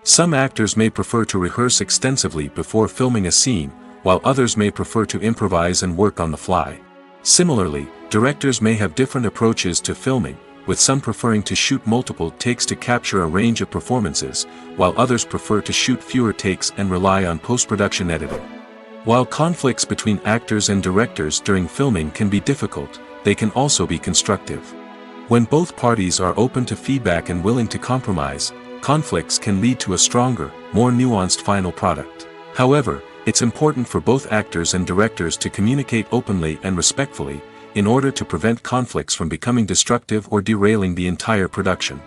Some actors may prefer to rehearse extensively before filming a scene, while others may prefer to improvise and work on the fly. Similarly, directors may have different approaches to filming, with some preferring to shoot multiple takes to capture a range of performances, while others prefer to shoot fewer takes and rely on post-production editing. While conflicts between actors and directors during filming can be difficult, they can also be constructive. When both parties are open to feedback and willing to compromise, conflicts can lead to a stronger, more nuanced final product. However, it's important for both actors and directors to communicate openly and respectfully, in order to prevent conflicts from becoming destructive or derailing the entire production.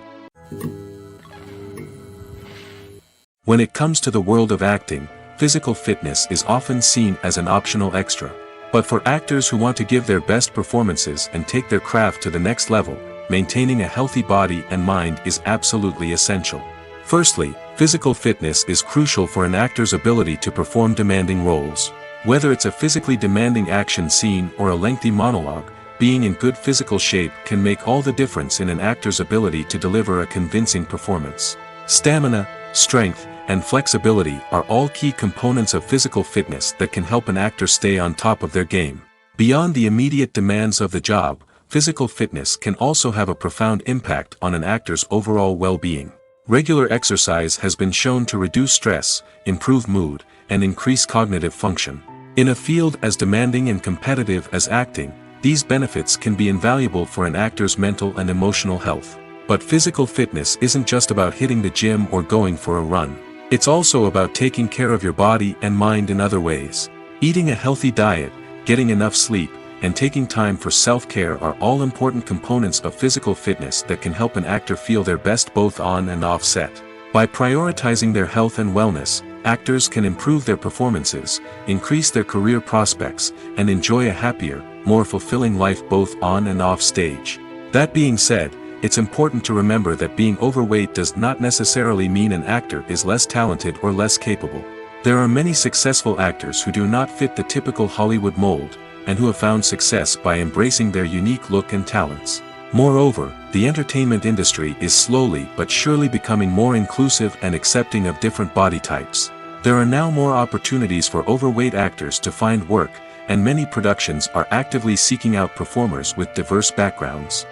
When it comes to the world of acting, physical fitness is often seen as an optional extra. But for actors who want to give their best performances and take their craft to the next level, maintaining a healthy body and mind is absolutely essential. Firstly, physical fitness is crucial for an actor's ability to perform demanding roles. Whether it's a physically demanding action scene or a lengthy monologue, being in good physical shape can make all the difference in an actor's ability to deliver a convincing performance. Stamina, strength, and flexibility are all key components of physical fitness that can help an actor stay on top of their game. Beyond the immediate demands of the job, physical fitness can also have a profound impact on an actor's overall well-being. Regular exercise has been shown to reduce stress, improve mood, and increase cognitive function. In a field as demanding and competitive as acting, these benefits can be invaluable for an actor's mental and emotional health. But physical fitness isn't just about hitting the gym or going for a run. It's also about taking care of your body and mind in other ways. Eating a healthy diet, getting enough sleep, and taking time for self-care are all important components of physical fitness that can help an actor feel their best both on and off set. By prioritizing their health and wellness, actors can improve their performances, increase their career prospects, and enjoy a happier, more fulfilling life both on and off stage. That being said, it's important to remember that being overweight does not necessarily mean an actor is less talented or less capable. There are many successful actors who do not fit the typical Hollywood mold, and who have found success by embracing their unique look and talents. Moreover, the entertainment industry is slowly but surely becoming more inclusive and accepting of different body types. There are now more opportunities for overweight actors to find work, and many productions are actively seeking out performers with diverse backgrounds.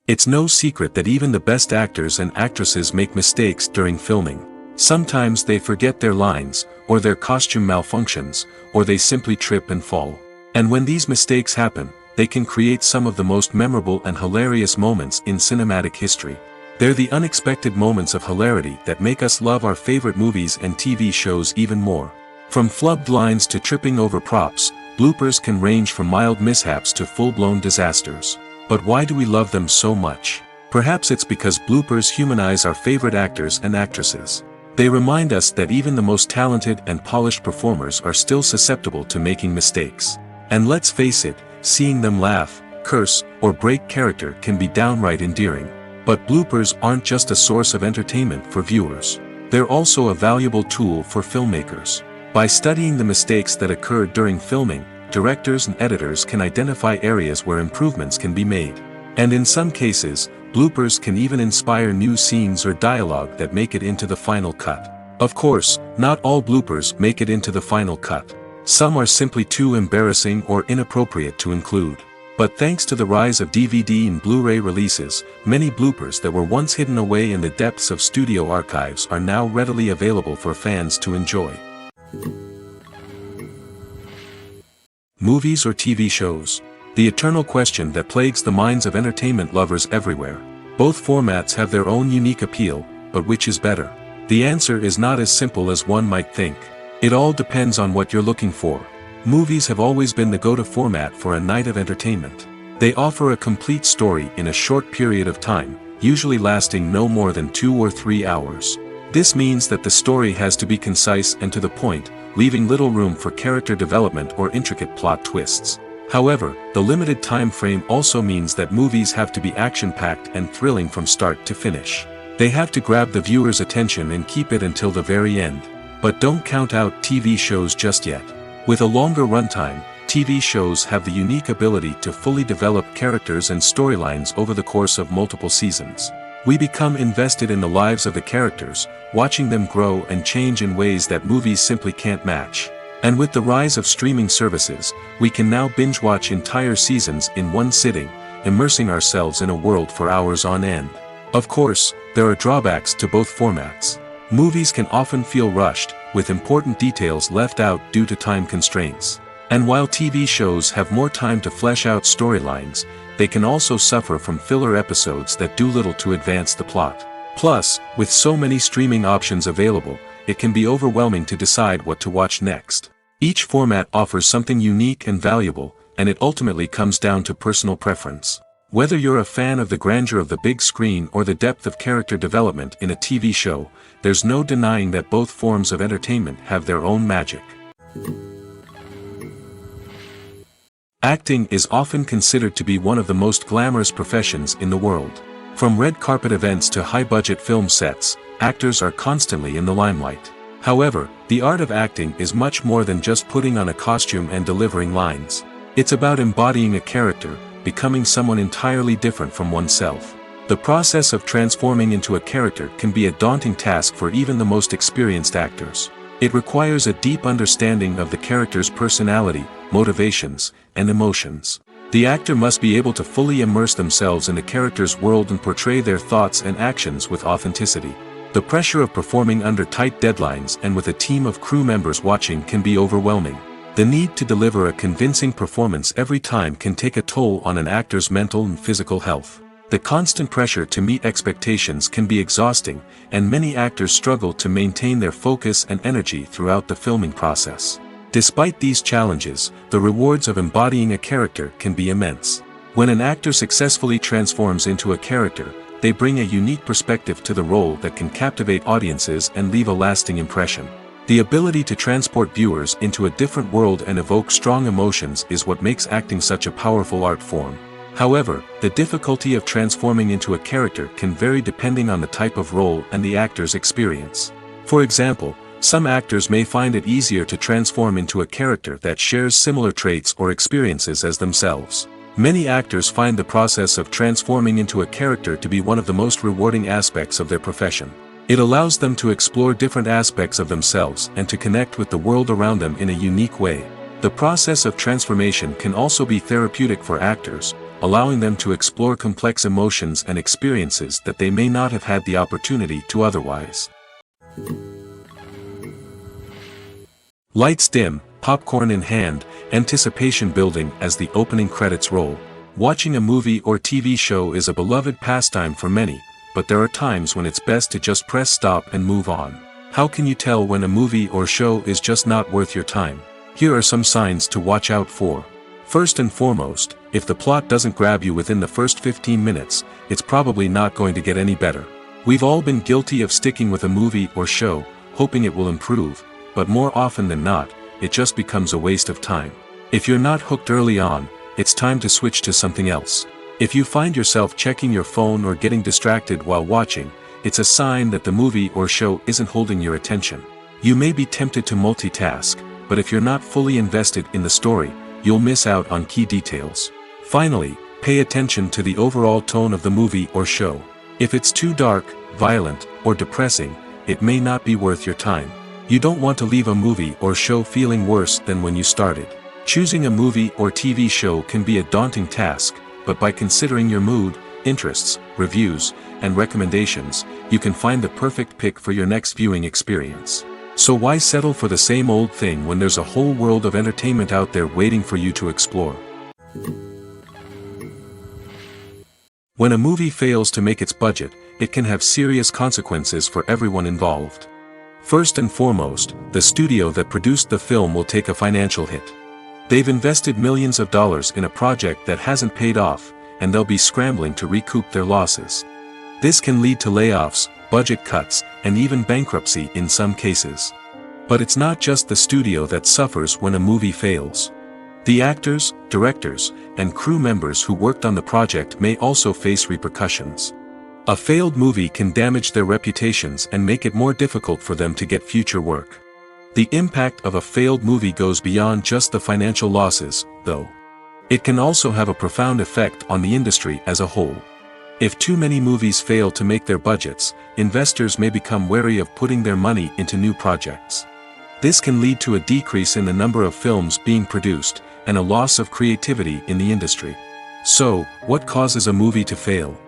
It's no secret that even the best actors and actresses make mistakes during filming. Sometimes they forget their lines, or their costume malfunctions, or they simply trip and fall. And when these mistakes happen, they can create some of the most memorable and hilarious moments in cinematic history. They're the unexpected moments of hilarity that make us love our favorite movies and TV shows even more. From flubbed lines to tripping over props, bloopers can range from mild mishaps to full-blown disasters. But why do we love them so much? Perhaps it's because bloopers humanize our favorite actors and actresses. They remind us that even the most talented and polished performers are still susceptible to making mistakes. And let's face it, seeing them laugh, curse, or break character can be downright endearing. But bloopers aren't just a source of entertainment for viewers. They're also a valuable tool for filmmakers. By studying the mistakes that occurred during filming, directors and editors can identify areas where improvements can be made. And in some cases, bloopers can even inspire new scenes or dialogue that make it into the final cut. Of course, not all bloopers make it into the final cut. Some are simply too embarrassing or inappropriate to include. But thanks to the rise of DVD and Blu-ray releases, many bloopers that were once hidden away in the depths of studio archives are now readily available for fans to enjoy. Movies or TV shows? The eternal question that plagues the minds of entertainment lovers everywhere. Both formats have their own unique appeal, but which is better? The answer is not as simple as one might think. It all depends on what you're looking for. Movies have always been the go-to format for a night of entertainment. They offer a complete story in a short period of time, usually lasting no more than 2 or 3 hours. This means that the story has to be concise and to the point, leaving little room for character development or intricate plot twists. However, the limited time frame also means that movies have to be action-packed and thrilling from start to finish. They have to grab the viewer's attention and keep it until the very end. But don't count out TV shows just yet. With a longer runtime, TV shows have the unique ability to fully develop characters and storylines over the course of multiple seasons. We become invested in the lives of the characters, watching them grow and change in ways that movies simply can't match. And with the rise of streaming services, we can now binge-watch entire seasons in one sitting, immersing ourselves in a world for hours on end. Of course, there are drawbacks to both formats. Movies can often feel rushed, with important details left out due to time constraints. And while TV shows have more time to flesh out storylines, they can also suffer from filler episodes that do little to advance the plot. Plus, with so many streaming options available, it can be overwhelming to decide what to watch next. Each format offers something unique and valuable, and it ultimately comes down to personal preference. Whether you're a fan of the grandeur of the big screen or the depth of character development in a TV show, there's no denying that both forms of entertainment have their own magic. Acting is often considered to be one of the most glamorous professions in the world. From red carpet events to high-budget film sets, actors are constantly in the limelight. However, the art of acting is much more than just putting on a costume and delivering lines. It's about embodying a character, becoming someone entirely different from oneself. The process of transforming into a character can be a daunting task for even the most experienced actors. It requires a deep understanding of the character's personality, motivations, and emotions. The actor must be able to fully immerse themselves in the character's world and portray their thoughts and actions with authenticity. The pressure of performing under tight deadlines and with a team of crew members watching can be overwhelming. The need to deliver a convincing performance every time can take a toll on an actor's mental and physical health. The constant pressure to meet expectations can be exhausting, and many actors struggle to maintain their focus and energy throughout the filming process. Despite these challenges, the rewards of embodying a character can be immense. When an actor successfully transforms into a character, they bring a unique perspective to the role that can captivate audiences and leave a lasting impression. The ability to transport viewers into a different world and evoke strong emotions is what makes acting such a powerful art form. However, the difficulty of transforming into a character can vary depending on the type of role and the actor's experience. For example, some actors may find it easier to transform into a character that shares similar traits or experiences as themselves. Many actors find the process of transforming into a character to be one of the most rewarding aspects of their profession. It allows them to explore different aspects of themselves and to connect with the world around them in a unique way. The process of transformation can also be therapeutic for actors, allowing them to explore complex emotions and experiences that they may not have had the opportunity to otherwise. Lights dim, popcorn in hand, anticipation building as the opening credits roll. Watching a movie or TV show is a beloved pastime for many, but there are times when it's best to just press stop and move on. How can you tell when a movie or show is just not worth your time? Here are some signs to watch out for. First and foremost, if the plot doesn't grab you within the first 15 minutes, it's probably not going to get any better. We've all been guilty of sticking with a movie or show, hoping it will improve, but more often than not, it just becomes a waste of time. If you're not hooked early on, it's time to switch to something else. If you find yourself checking your phone or getting distracted while watching, it's a sign that the movie or show isn't holding your attention. You may be tempted to multitask, but if you're not fully invested in the story, you'll miss out on key details. Finally, pay attention to the overall tone of the movie or show. If it's too dark, violent, or depressing, it may not be worth your time. You don't want to leave a movie or show feeling worse than when you started. Choosing a movie or TV show can be a daunting task, but by considering your mood, interests, reviews, and recommendations, you can find the perfect pick for your next viewing experience. So why settle for the same old thing when there's a whole world of entertainment out there waiting for you to explore? When a movie fails to make its budget, it can have serious consequences for everyone involved. First and foremost, the studio that produced the film will take a financial hit. They've invested millions of dollars in a project that hasn't paid off, and they'll be scrambling to recoup their losses. This can lead to layoffs, budget cuts, and even bankruptcy in some cases. But it's not just the studio that suffers when a movie fails. The actors, directors, and crew members who worked on the project may also face repercussions. A failed movie can damage their reputations and make it more difficult for them to get future work. The impact of a failed movie goes beyond just the financial losses, though. It can also have a profound effect on the industry as a whole. If too many movies fail to make their budgets, investors may become wary of putting their money into new projects. This can lead to a decrease in the number of films being produced, and a loss of creativity in the industry. So, what causes a movie to fail?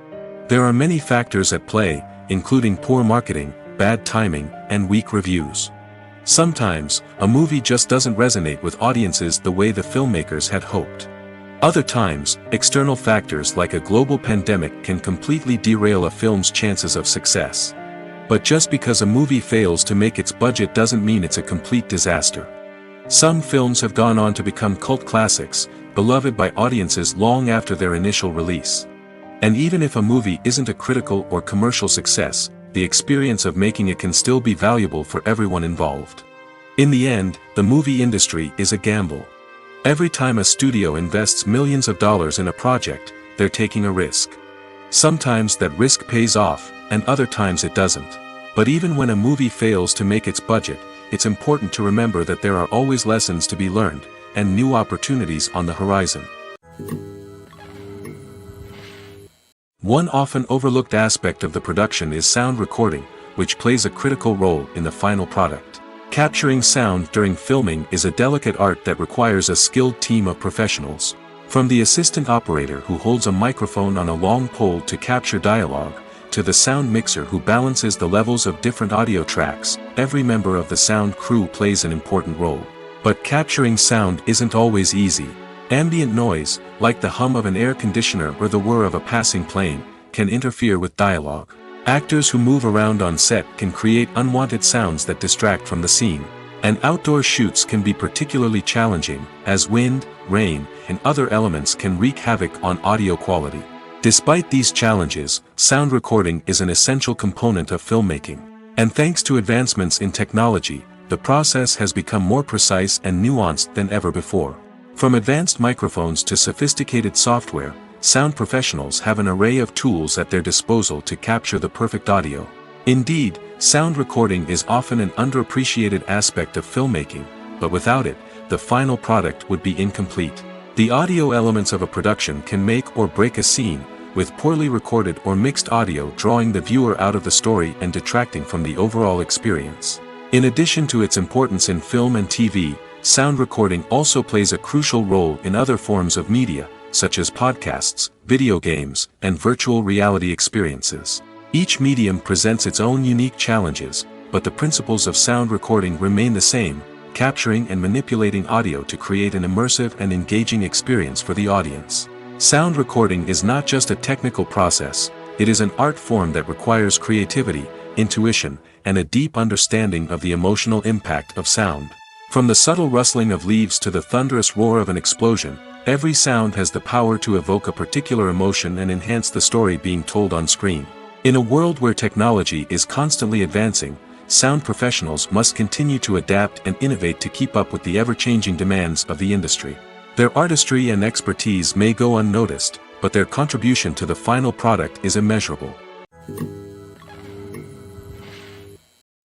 There are many factors at play, including poor marketing, bad timing, and weak reviews. Sometimes, a movie just doesn't resonate with audiences the way the filmmakers had hoped. Other times, external factors like a global pandemic can completely derail a film's chances of success. But just because a movie fails to make its budget doesn't mean it's a complete disaster. Some films have gone on to become cult classics, beloved by audiences long after their initial release. And even if a movie isn't a critical or commercial success, the experience of making it can still be valuable for everyone involved. In the end, the movie industry is a gamble. Every time a studio invests millions of dollars in a project, they're taking a risk. Sometimes that risk pays off, and other times it doesn't. But even when a movie fails to make its budget, it's important to remember that there are always lessons to be learned, and new opportunities on the horizon. One often overlooked aspect of the production is sound recording, which plays a critical role in the final product. Capturing sound during filming is a delicate art that requires a skilled team of professionals. From the assistant operator who holds a microphone on a long pole to capture dialogue, to the sound mixer who balances the levels of different audio tracks, every member of the sound crew plays an important role. But capturing sound isn't always easy. Ambient noise, like the hum of an air conditioner or the whir of a passing plane, can interfere with dialogue. Actors who move around on set can create unwanted sounds that distract from the scene. And outdoor shoots can be particularly challenging, as wind, rain, and other elements can wreak havoc on audio quality. Despite these challenges, sound recording is an essential component of filmmaking. And thanks to advancements in technology, the process has become more precise and nuanced than ever before. From advanced microphones to sophisticated software, sound professionals have an array of tools at their disposal to capture the perfect audio. Indeed, sound recording is often an underappreciated aspect of filmmaking, but without it, the final product would be incomplete. The audio elements of a production can make or break a scene, with poorly recorded or mixed audio drawing the viewer out of the story and detracting from the overall experience. In addition to its importance in film and TV, sound recording also plays a crucial role in other forms of media, such as podcasts, video games, and virtual reality experiences. Each medium presents its own unique challenges, but the principles of sound recording remain the same, capturing and manipulating audio to create an immersive and engaging experience for the audience. Sound recording is not just a technical process, it is an art form that requires creativity, intuition, and a deep understanding of the emotional impact of sound. From the subtle rustling of leaves to the thunderous roar of an explosion, every sound has the power to evoke a particular emotion and enhance the story being told on screen. In a world where technology is constantly advancing, sound professionals must continue to adapt and innovate to keep up with the ever-changing demands of the industry. Their artistry and expertise may go unnoticed, but their contribution to the final product is immeasurable.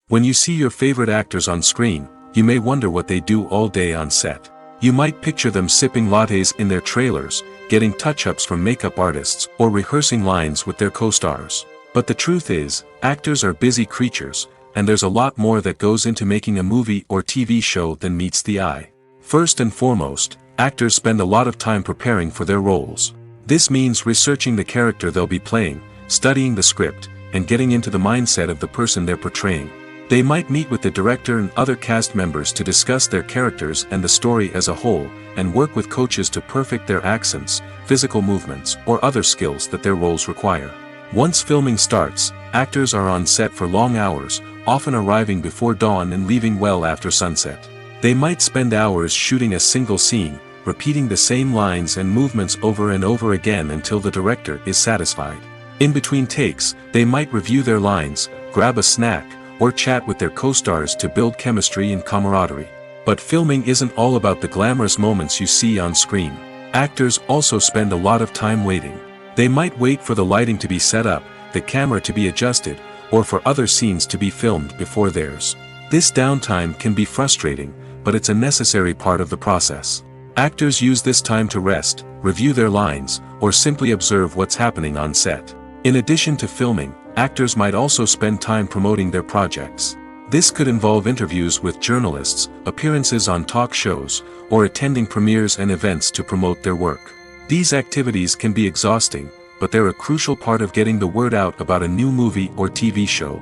When you see your favorite actors on screen, you may wonder what they do all day on set. You might picture them sipping lattes in their trailers, getting touch-ups from makeup artists, or rehearsing lines with their co-stars. But the truth is, actors are busy creatures, and there's a lot more that goes into making a movie or TV show than meets the eye. First and foremost, actors spend a lot of time preparing for their roles. This means researching the character they'll be playing, studying the script, and getting into the mindset of the person they're portraying. They might meet with the director and other cast members to discuss their characters and the story as a whole, and work with coaches to perfect their accents, physical movements, or other skills that their roles require. Once filming starts, actors are on set for long hours, often arriving before dawn and leaving well after sunset. They might spend hours shooting a single scene, repeating the same lines and movements over and over again until the director is satisfied. In between takes, they might review their lines, grab a snack, or chat with their co-stars to build chemistry and camaraderie. But filming isn't all about the glamorous moments you see on screen. Actors also spend a lot of time waiting. They might wait for the lighting to be set up, the camera to be adjusted, or for other scenes to be filmed before theirs. This downtime can be frustrating, but it's a necessary part of the process. Actors use this time to rest, review their lines, or simply observe what's happening on set. In addition to filming, actors might also spend time promoting their projects. This could involve interviews with journalists, appearances on talk shows, or attending premieres and events to promote their work. These activities can be exhausting, but they're a crucial part of getting the word out about a new movie or TV show.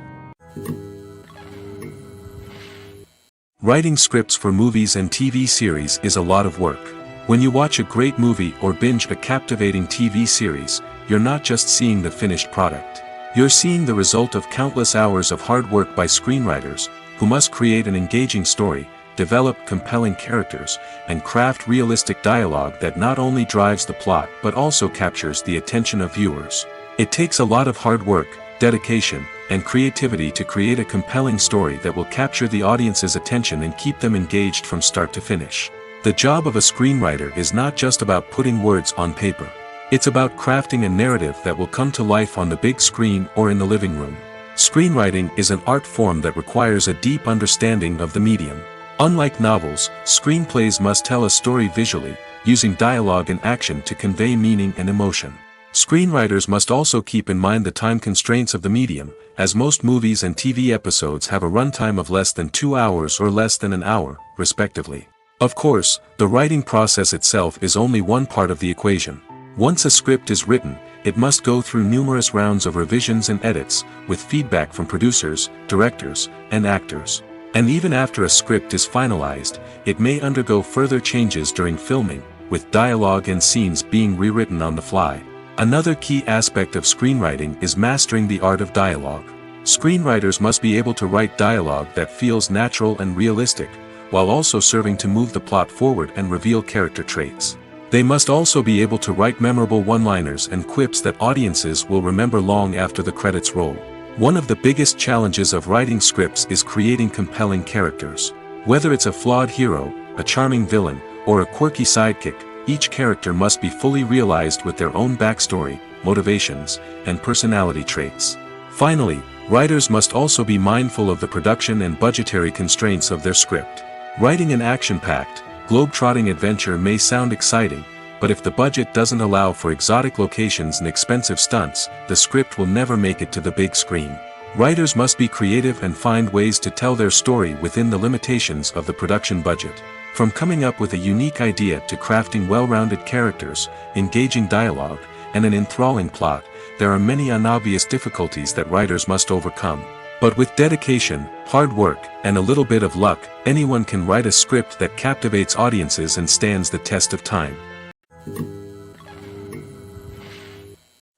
Writing scripts for movies and TV series is a lot of work. When you watch a great movie or binge a captivating TV series, you're not just seeing the finished product. You're seeing the result of countless hours of hard work by screenwriters, who must create an engaging story, develop compelling characters, and craft realistic dialogue that not only drives the plot but also captures the attention of viewers. It takes a lot of hard work, dedication, and creativity to create a compelling story that will capture the audience's attention and keep them engaged from start to finish. The job of a screenwriter is not just about putting words on paper. It's about crafting a narrative that will come to life on the big screen or in the living room. Screenwriting is an art form that requires a deep understanding of the medium. Unlike novels, screenplays must tell a story visually, using dialogue and action to convey meaning and emotion. Screenwriters must also keep in mind the time constraints of the medium, as most movies and TV episodes have a runtime of less than 2 hours or less than an hour, respectively. Of course, the writing process itself is only one part of the equation. Once a script is written, it must go through numerous rounds of revisions and edits, with feedback from producers, directors, and actors. And even after a script is finalized, it may undergo further changes during filming, with dialogue and scenes being rewritten on the fly. Another key aspect of screenwriting is mastering the art of dialogue. Screenwriters must be able to write dialogue that feels natural and realistic, while also serving to move the plot forward and reveal character traits. They must also be able to write memorable one-liners and quips that audiences will remember long after the credits roll. One of the biggest challenges of writing scripts is creating compelling characters. Whether it's a flawed hero, a charming villain, or a quirky sidekick, each character must be fully realized with their own backstory, motivations, and personality traits. Finally, writers must also be mindful of the production and budgetary constraints of their script. Writing an action-packed, globe-trotting adventure may sound exciting, but if the budget doesn't allow for exotic locations and expensive stunts, the script will never make it to the big screen. Writers must be creative and find ways to tell their story within the limitations of the production budget. From coming up with a unique idea to crafting well-rounded characters, engaging dialogue, and an enthralling plot, there are many unobvious difficulties that writers must overcome. But with dedication, hard work, and a little bit of luck, anyone can write a script that captivates audiences and stands the test of time.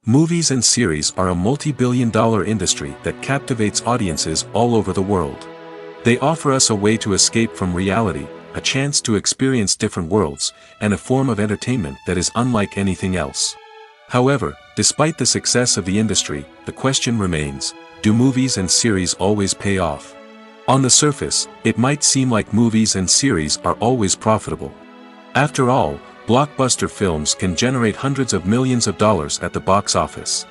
Movies and series are a multi-billion-dollar industry that captivates audiences all over the world. They offer us a way to escape from reality, a chance to experience different worlds, and a form of entertainment that is unlike anything else. However, despite the success of the industry, the question remains, do movies and series always pay off? On the surface, it might seem like movies and series are always profitable. After all, blockbuster films can generate hundreds of millions of dollars at the box office.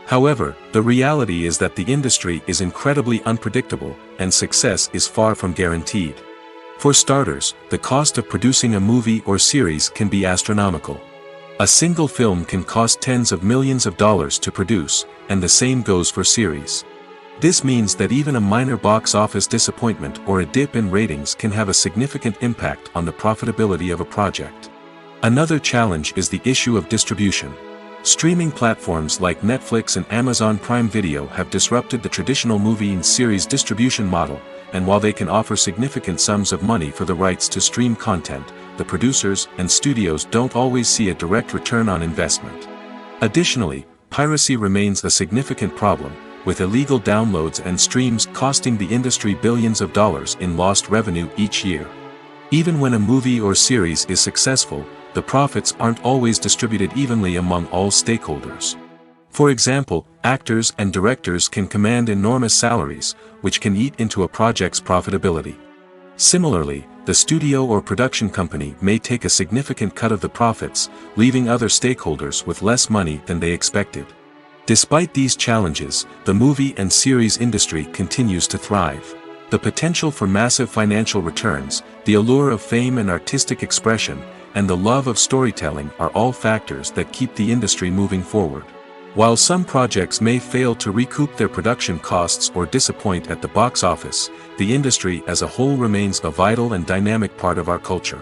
However, the reality is that the industry is incredibly unpredictable, and success is far from guaranteed. For starters, the cost of producing a movie or series can be astronomical. A single film can cost tens of millions of dollars to produce, and the same goes for series. This means that even a minor box office disappointment or a dip in ratings can have a significant impact on the profitability of a project. Another challenge is the issue of distribution. Streaming platforms like Netflix and Amazon Prime Video have disrupted the traditional movie and series distribution model, and while they can offer significant sums of money for the rights to stream content, the producers and studios don't always see a direct return on investment. Additionally, piracy remains a significant problem, with illegal downloads and streams costing the industry billions of dollars in lost revenue each year. Even when a movie or series is successful, the profits aren't always distributed evenly among all stakeholders. For example, actors and directors can command enormous salaries, which can eat into a project's profitability. Similarly, the studio or production company may take a significant cut of the profits, leaving other stakeholders with less money than they expected. Despite these challenges, the movie and series industry continues to thrive. The potential for massive financial returns, the allure of fame and artistic expression, and the love of storytelling are all factors that keep the industry moving forward. While some projects may fail to recoup their production costs or disappoint at the box office, the industry as a whole remains a vital and dynamic part of our culture.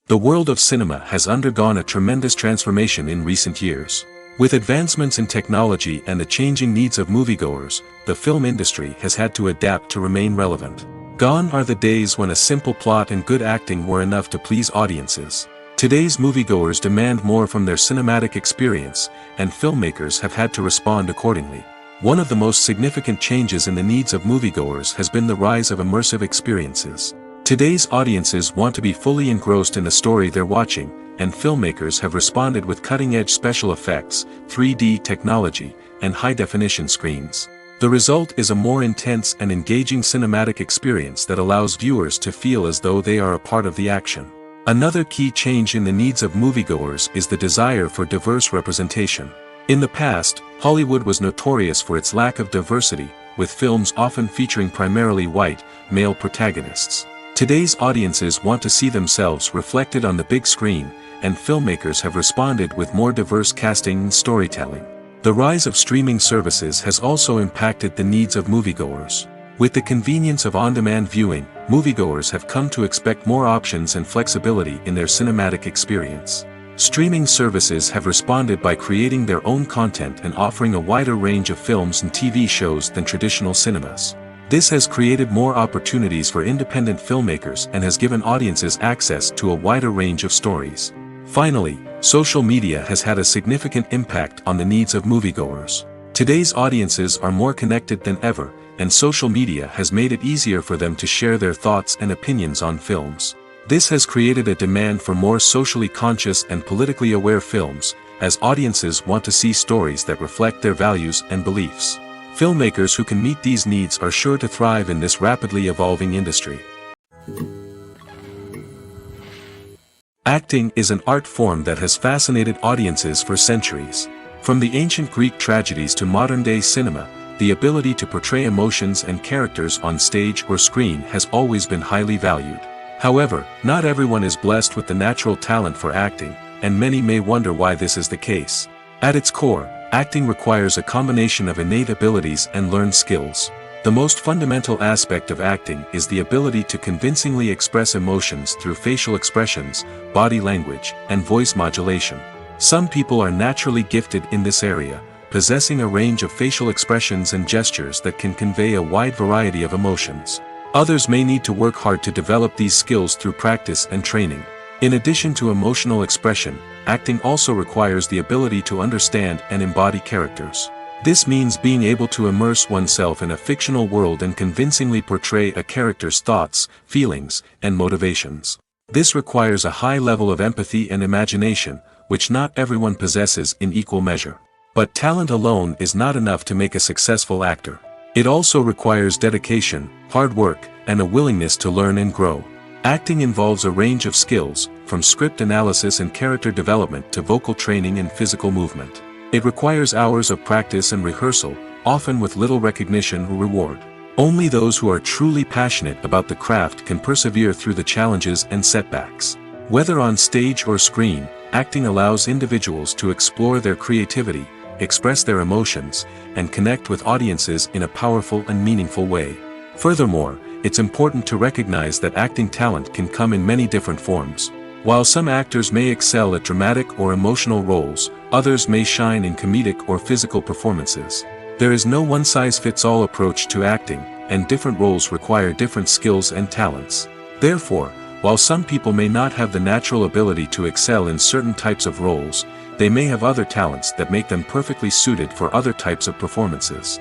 The world of cinema has undergone a tremendous transformation in recent years. With advancements in technology and the changing needs of moviegoers, the film industry has had to adapt to remain relevant. Gone are the days when a simple plot and good acting were enough to please audiences. Today's moviegoers demand more from their cinematic experience, and filmmakers have had to respond accordingly. One of the most significant changes in the needs of moviegoers has been the rise of immersive experiences. Today's audiences want to be fully engrossed in the story they're watching, and filmmakers have responded with cutting-edge special effects, 3D technology, and high-definition screens. The result is a more intense and engaging cinematic experience that allows viewers to feel as though they are a part of the action. Another key change in the needs of moviegoers is the desire for diverse representation. In the past, Hollywood was notorious for its lack of diversity, with films often featuring primarily white, male protagonists. Today's audiences want to see themselves reflected on the big screen, and filmmakers have responded with more diverse casting and storytelling. The rise of streaming services has also impacted the needs of moviegoers. With the convenience of on-demand viewing, moviegoers have come to expect more options and flexibility in their cinematic experience. Streaming services have responded by creating their own content and offering a wider range of films and TV shows than traditional cinemas. This has created more opportunities for independent filmmakers and has given audiences access to a wider range of stories. Finally, social media has had a significant impact on the needs of moviegoers. Today's audiences are more connected than ever, and social media has made it easier for them to share their thoughts and opinions on films. This has created a demand for more socially conscious and politically aware films, as audiences want to see stories that reflect their values and beliefs. Filmmakers who can meet these needs are sure to thrive in this rapidly evolving industry. Acting is an art form that has fascinated audiences for centuries. From the ancient Greek tragedies to modern-day cinema, the ability to portray emotions and characters on stage or screen has always been highly valued. However, not everyone is blessed with the natural talent for acting, and many may wonder why this is the case. At its core, acting requires a combination of innate abilities and learned skills. The most fundamental aspect of acting is the ability to convincingly express emotions through facial expressions, body language, and voice modulation. Some people are naturally gifted in this area, possessing a range of facial expressions and gestures that can convey a wide variety of emotions. Others may need to work hard to develop these skills through practice and training. In addition to emotional expression, acting also requires the ability to understand and embody characters. This means being able to immerse oneself in a fictional world and convincingly portray a character's thoughts, feelings, and motivations. This requires a high level of empathy and imagination, which not everyone possesses in equal measure. But talent alone is not enough to make a successful actor. It also requires dedication, hard work, and a willingness to learn and grow. Acting involves a range of skills, from script analysis and character development to vocal training and physical movement. It requires hours of practice and rehearsal, often with little recognition or reward. Only those who are truly passionate about the craft can persevere through the challenges and setbacks. Whether on stage or screen, acting allows individuals to explore their creativity, express their emotions, and connect with audiences in a powerful and meaningful way. Furthermore, it's important to recognize that acting talent can come in many different forms. While some actors may excel at dramatic or emotional roles, others may shine in comedic or physical performances. There is no one-size-fits-all approach to acting, and different roles require different skills and talents. Therefore, while some people may not have the natural ability to excel in certain types of roles, they may have other talents that make them perfectly suited for other types of performances.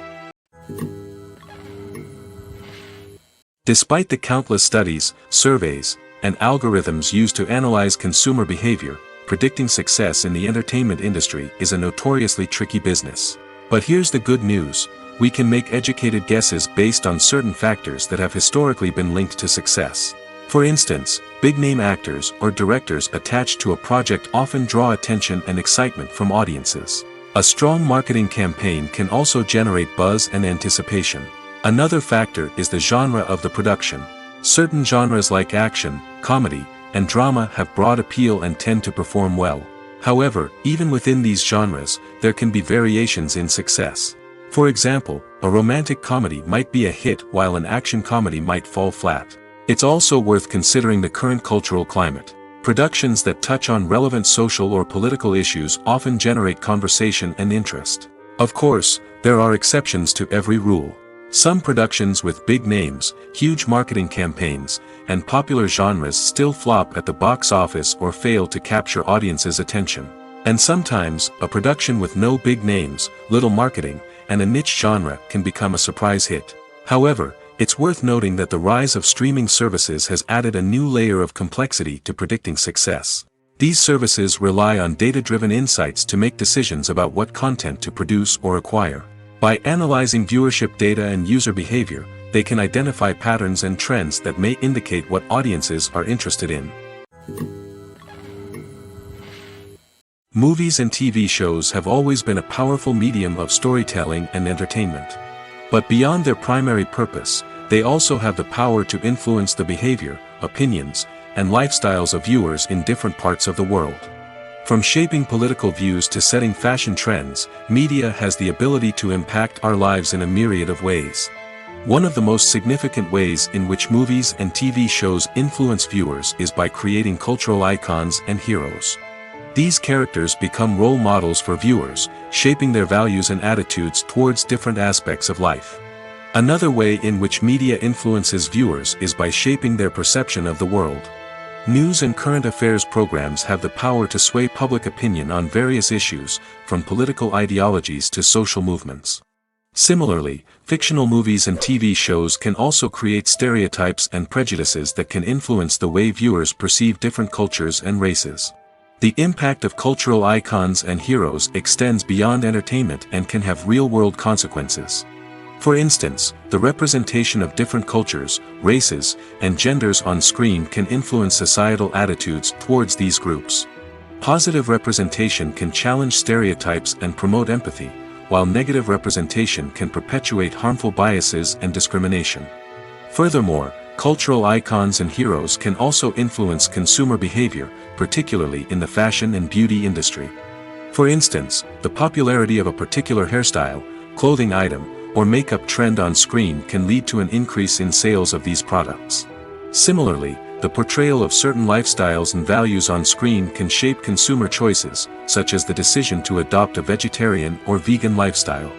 Despite the countless studies, surveys, and algorithms used to analyze consumer behavior, predicting success in the entertainment industry is a notoriously tricky business. But here's the good news: we can make educated guesses based on certain factors that have historically been linked to success. For instance, big-name actors or directors attached to a project often draw attention and excitement from audiences. A strong marketing campaign can also generate buzz and anticipation. Another factor is the genre of the production. Certain genres like action, comedy, and drama have broad appeal and tend to perform well. However, even within these genres, there can be variations in success. For example, a romantic comedy might be a hit while an action comedy might fall flat. It's also worth considering the current cultural climate. Productions that touch on relevant social or political issues often generate conversation and interest. Of course, there are exceptions to every rule. Some productions with big names, huge marketing campaigns, and popular genres still flop at the box office or fail to capture audiences' attention. And sometimes, a production with no big names, little marketing, and a niche genre can become a surprise hit. However, it's worth noting that the rise of streaming services has added a new layer of complexity to predicting success. These services rely on data-driven insights to make decisions about what content to produce or acquire. By analyzing viewership data and user behavior, they can identify patterns and trends that may indicate what audiences are interested in. Movies and TV shows have always been a powerful medium of storytelling and entertainment. But beyond their primary purpose, they also have the power to influence the behavior, opinions, and lifestyles of viewers in different parts of the world. From shaping political views to setting fashion trends, media has the ability to impact our lives in a myriad of ways. One of the most significant ways in which movies and TV shows influence viewers is by creating cultural icons and heroes. These characters become role models for viewers, shaping their values and attitudes towards different aspects of life. Another way in which media influences viewers is by shaping their perception of the world. News and current affairs programs have the power to sway public opinion on various issues, from political ideologies to social movements. Similarly, fictional movies and TV shows can also create stereotypes and prejudices that can influence the way viewers perceive different cultures and races. The impact of cultural icons and heroes extends beyond entertainment and can have real-world consequences. For instance, the representation of different cultures, races, and genders on screen can influence societal attitudes towards these groups. Positive representation can challenge stereotypes and promote empathy, while negative representation can perpetuate harmful biases and discrimination. Furthermore, cultural icons and heroes can also influence consumer behavior, particularly in the fashion and beauty industry. For instance, the popularity of a particular hairstyle, clothing item, or makeup trend on screen can lead to an increase in sales of these products. Similarly, the portrayal of certain lifestyles and values on screen can shape consumer choices, such as the decision to adopt a vegetarian or vegan lifestyle.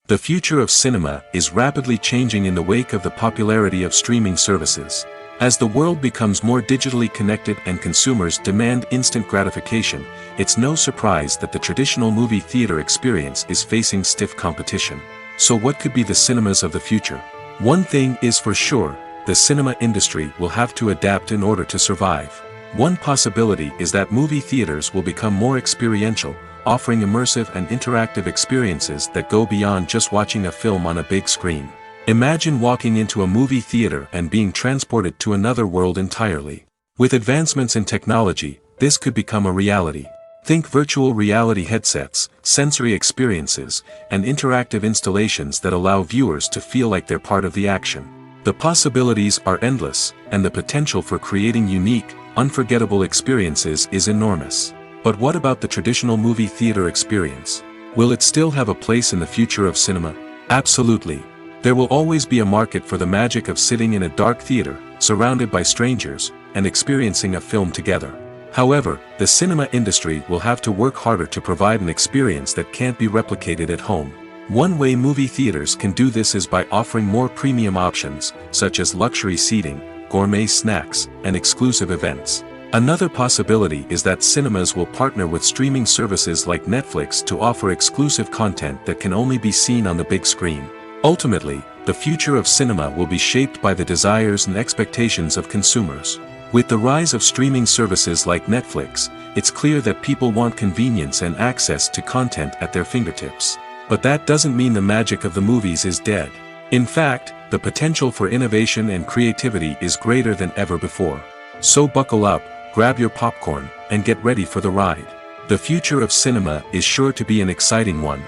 The future of cinema is rapidly changing in the wake of the popularity of streaming services. As the world becomes more digitally connected and consumers demand instant gratification, it's no surprise that the traditional movie theater experience is facing stiff competition. So what could be the cinemas of the future? One thing is for sure, the cinema industry will have to adapt in order to survive. One possibility is that movie theaters will become more experiential, offering immersive and interactive experiences that go beyond just watching a film on a big screen. Imagine walking into a movie theater and being transported to another world entirely. With advancements in technology, this could become a reality. Think virtual reality headsets, sensory experiences, and interactive installations that allow viewers to feel like they're part of the action. The possibilities are endless, and the potential for creating unique, unforgettable experiences is enormous. But what about the traditional movie theater experience? Will it still have a place in the future of cinema? Absolutely. There will always be a market for the magic of sitting in a dark theater, surrounded by strangers, and experiencing a film together. However, the cinema industry will have to work harder to provide an experience that can't be replicated at home. One way movie theaters can do this is by offering more premium options, such as luxury seating, gourmet snacks, and exclusive events. Another possibility is that cinemas will partner with streaming services like Netflix to offer exclusive content that can only be seen on the big screen. Ultimately, the future of cinema will be shaped by the desires and expectations of consumers. With the rise of streaming services like Netflix, it's clear that people want convenience and access to content at their fingertips. But that doesn't mean the magic of the movies is dead. In fact, the potential for innovation and creativity is greater than ever before. So buckle up, grab your popcorn, and get ready for the ride. The future of cinema is sure to be an exciting one.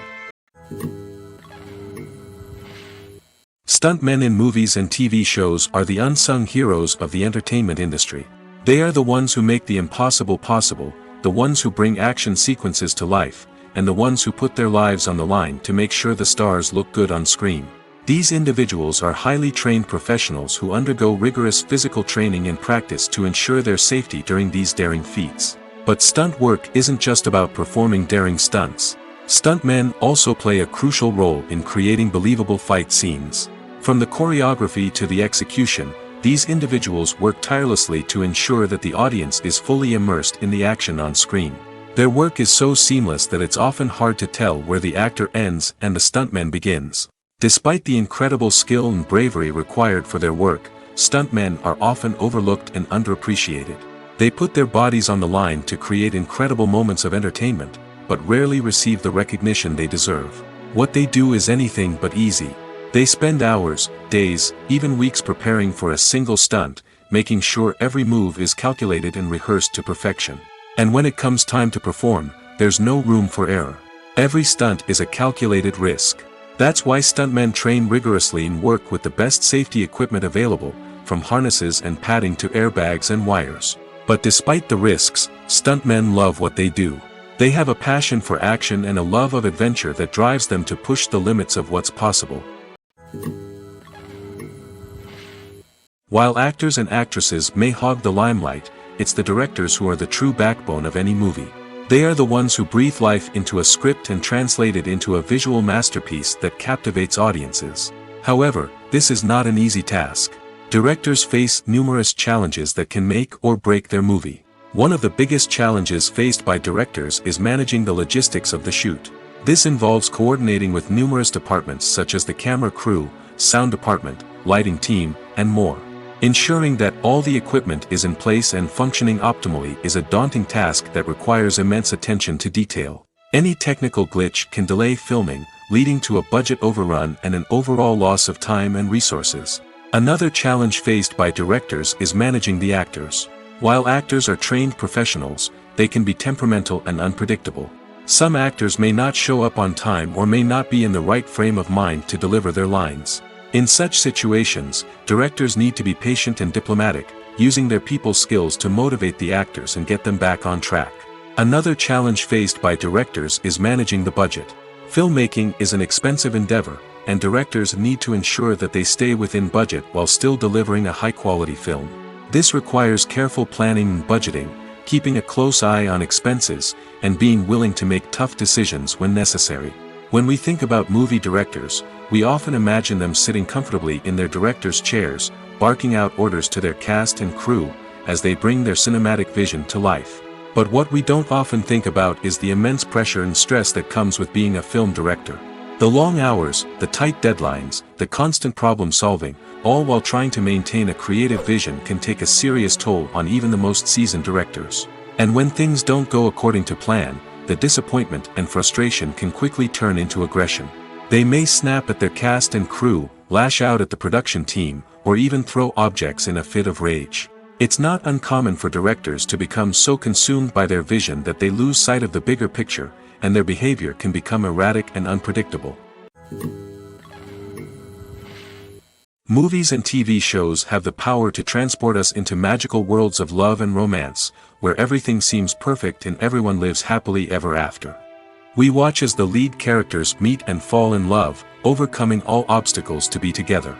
Stuntmen in movies and TV shows are the unsung heroes of the entertainment industry. They are the ones who make the impossible possible, the ones who bring action sequences to life, and the ones who put their lives on the line to make sure the stars look good on screen. These individuals are highly trained professionals who undergo rigorous physical training and practice to ensure their safety during these daring feats. But stunt work isn't just about performing daring stunts. Stuntmen also play a crucial role in creating believable fight scenes. From the choreography to the execution, these individuals work tirelessly to ensure that the audience is fully immersed in the action on screen. Their work is so seamless that it's often hard to tell where the actor ends and the stuntman begins. Despite the incredible skill and bravery required for their work, stuntmen are often overlooked and underappreciated. They put their bodies on the line to create incredible moments of entertainment, but rarely receive the recognition they deserve. What they do is anything but easy. They spend hours, days, even weeks preparing for a single stunt, making sure every move is calculated and rehearsed to perfection. And when it comes time to perform, there's no room for error. Every stunt is a calculated risk. That's why stuntmen train rigorously and work with the best safety equipment available, from harnesses and padding to airbags and wires. But despite the risks, stuntmen love what they do. They have a passion for action and a love of adventure that drives them to push the limits of what's possible. While actors and actresses may hog the limelight, it's the directors who are the true backbone of any movie. They are the ones who breathe life into a script and translate it into a visual masterpiece that captivates audiences. However, this is not an easy task. Directors face numerous challenges that can make or break their movie. One of the biggest challenges faced by directors is managing the logistics of the shoot. This involves coordinating with numerous departments such as the camera crew, sound department, lighting team, and more. Ensuring that all the equipment is in place and functioning optimally is a daunting task that requires immense attention to detail. Any technical glitch can delay filming, leading to a budget overrun and an overall loss of time and resources. Another challenge faced by directors is managing the actors. While actors are trained professionals, they can be temperamental and unpredictable. Some actors may not show up on time or may not be in the right frame of mind to deliver their lines. In such situations, directors need to be patient and diplomatic, using their people skills to motivate the actors and get them back on track. Another challenge faced by directors is managing the budget. Filmmaking is an expensive endeavor, and directors need to ensure that they stay within budget while still delivering a high-quality film. This requires careful planning and budgeting, keeping a close eye on expenses, and being willing to make tough decisions when necessary. When we think about movie directors, we often imagine them sitting comfortably in their director's chairs, barking out orders to their cast and crew, as they bring their cinematic vision to life. But what we don't often think about is the immense pressure and stress that comes with being a film director. The long hours, the tight deadlines, the constant problem solving, all while trying to maintain a creative vision can take a serious toll on even the most seasoned directors. And when things don't go according to plan, the disappointment and frustration can quickly turn into aggression. They may snap at their cast and crew, lash out at the production team, or even throw objects in a fit of rage. It's not uncommon for directors to become so consumed by their vision that they lose sight of the bigger picture, and their behavior can become erratic and unpredictable. Movies and TV shows have the power to transport us into magical worlds of love and romance, where everything seems perfect and everyone lives happily ever after. We watch as the lead characters meet and fall in love, overcoming all obstacles to be together.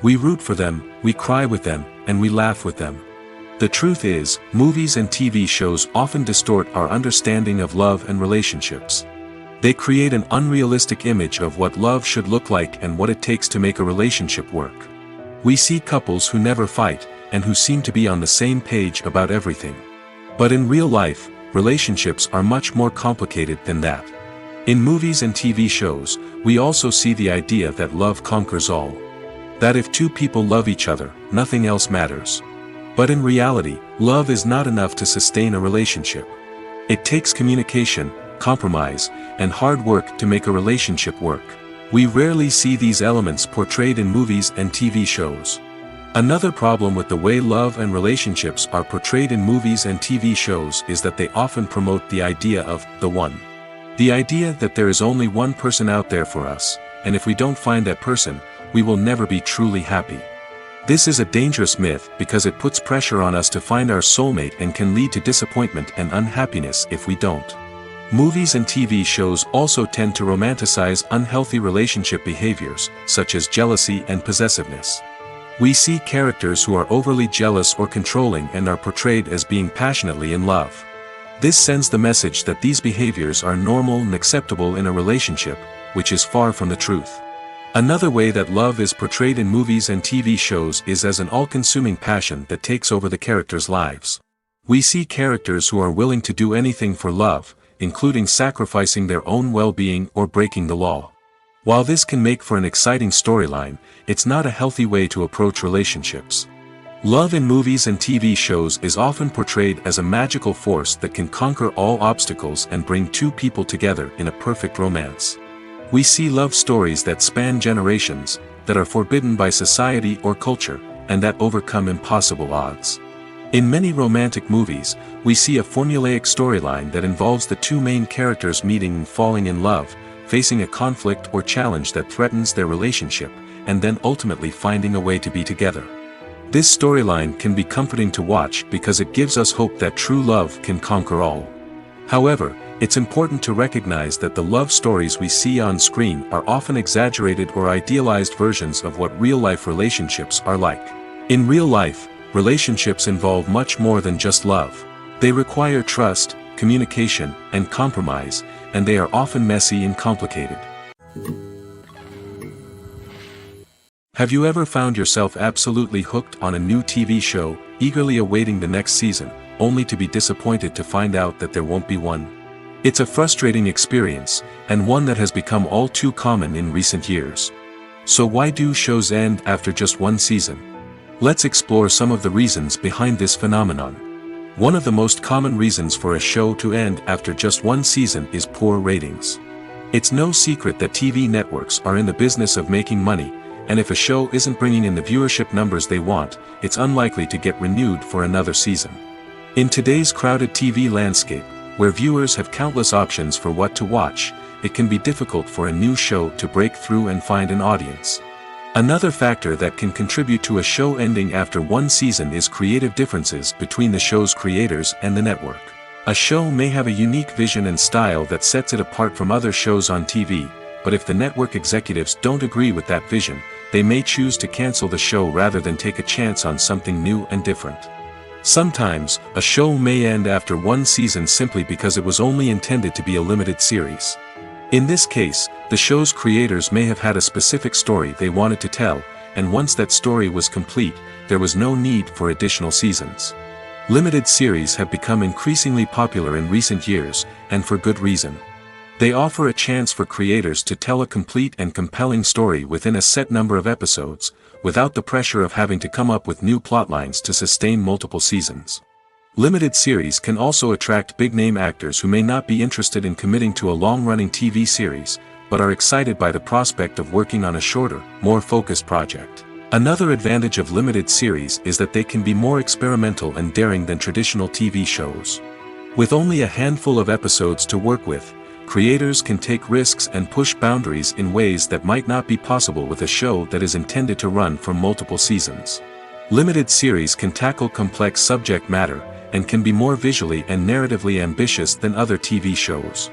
We root for them, we cry with them, and we laugh with them. The truth is, movies and TV shows often distort our understanding of love and relationships. They create an unrealistic image of what love should look like and what it takes to make a relationship work. We see couples who never fight, and who seem to be on the same page about everything. But in real life, relationships are much more complicated than that. In movies and TV shows, we also see the idea that love conquers all. That if two people love each other, nothing else matters. But in reality, love is not enough to sustain a relationship. It takes communication, compromise, and hard work to make a relationship work. We rarely see these elements portrayed in movies and TV shows. Another problem with the way love and relationships are portrayed in movies and TV shows is that they often promote the idea of the one. The idea that there is only one person out there for us, and if we don't find that person, we will never be truly happy. This is a dangerous myth because it puts pressure on us to find our soulmate and can lead to disappointment and unhappiness if we don't. Movies and TV shows also tend to romanticize unhealthy relationship behaviors, such as jealousy and possessiveness. We see characters who are overly jealous or controlling and are portrayed as being passionately in love. This sends the message that these behaviors are normal and acceptable in a relationship, which is far from the truth. Another way that love is portrayed in movies and TV shows is as an all-consuming passion that takes over the characters' lives. We see characters who are willing to do anything for love, including sacrificing their own well-being or breaking the law. While this can make for an exciting storyline, it's not a healthy way to approach relationships. Love in movies and TV shows is often portrayed as a magical force that can conquer all obstacles and bring two people together in a perfect romance. We see love stories that span generations, that are forbidden by society or culture, and that overcome impossible odds. In many romantic movies, we see a formulaic storyline that involves the two main characters meeting and falling in love, facing a conflict or challenge that threatens their relationship, and then ultimately finding a way to be together. This storyline can be comforting to watch because it gives us hope that true love can conquer all. However, it's important to recognize that the love stories we see on screen are often exaggerated or idealized versions of what real-life relationships are like. In real life, relationships involve much more than just love. They require trust, communication, and compromise, and they are often messy and complicated. Have you ever found yourself absolutely hooked on a new TV show, eagerly awaiting the next season, only to be disappointed to find out that there won't be one? It's a frustrating experience, and one that has become all too common in recent years. So why do shows end after just one season? Let's explore some of the reasons behind this phenomenon. One of the most common reasons for a show to end after just one season is poor ratings. It's no secret that TV networks are in the business of making money, and if a show isn't bringing in the viewership numbers they want, it's unlikely to get renewed for another season. In today's crowded TV landscape, where viewers have countless options for what to watch, it can be difficult for a new show to break through and find an audience. Another factor that can contribute to a show ending after one season is creative differences between the show's creators and the network. A show may have a unique vision and style that sets it apart from other shows on TV, but if the network executives don't agree with that vision, they may choose to cancel the show rather than take a chance on something new and different. Sometimes, a show may end after one season simply because it was only intended to be a limited series. In this case, the show's creators may have had a specific story they wanted to tell, and once that story was complete, there was no need for additional seasons. Limited series have become increasingly popular in recent years, and for good reason. They offer a chance for creators to tell a complete and compelling story within a set number of episodes, without the pressure of having to come up with new plotlines to sustain multiple seasons. Limited series can also attract big-name actors who may not be interested in committing to a long-running TV series, but are excited by the prospect of working on a shorter, more focused project. Another advantage of limited series is that they can be more experimental and daring than traditional TV shows. With only a handful of episodes to work with, creators can take risks and push boundaries in ways that might not be possible with a show that is intended to run for multiple seasons. Limited series can tackle complex subject matter, and can be more visually and narratively ambitious than other TV shows.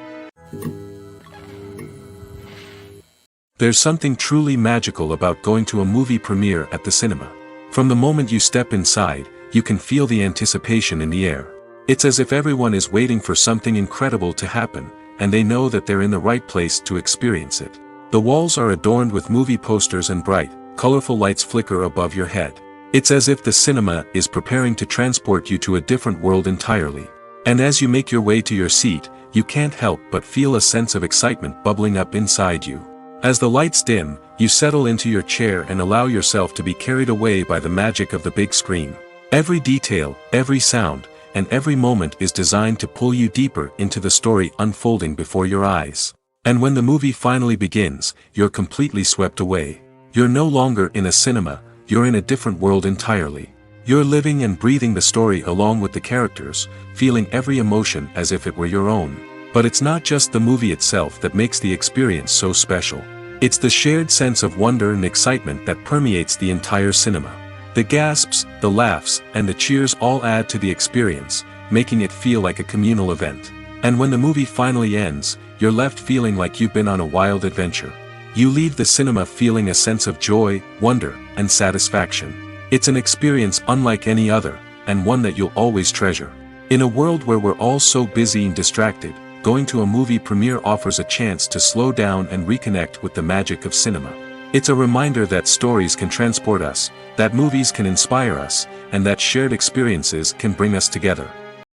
There's something truly magical about going to a movie premiere at the cinema. From the moment you step inside, you can feel the anticipation in the air. It's as if everyone is waiting for something incredible to happen, and they know that they're in the right place to experience it. The walls are adorned with movie posters and bright, colorful lights flicker above your head. It's as if the cinema is preparing to transport you to a different world entirely. And as you make your way to your seat, you can't help but feel a sense of excitement bubbling up inside you. As the lights dim, you settle into your chair and allow yourself to be carried away by the magic of the big screen. Every detail, every sound, and every moment is designed to pull you deeper into the story unfolding before your eyes. And when the movie finally begins, you're completely swept away. You're no longer in a cinema, you're in a different world entirely. You're living and breathing the story along with the characters, feeling every emotion as if it were your own. But it's not just the movie itself that makes the experience so special. It's the shared sense of wonder and excitement that permeates the entire cinema. The gasps, the laughs, and the cheers all add to the experience, making it feel like a communal event. And when the movie finally ends, you're left feeling like you've been on a wild adventure. You leave the cinema feeling a sense of joy, wonder, and satisfaction. It's an experience unlike any other, and one that you'll always treasure. In a world where we're all so busy and distracted, going to a movie premiere offers a chance to slow down and reconnect with the magic of cinema. It's a reminder that stories can transport us, that movies can inspire us, and that shared experiences can bring us together.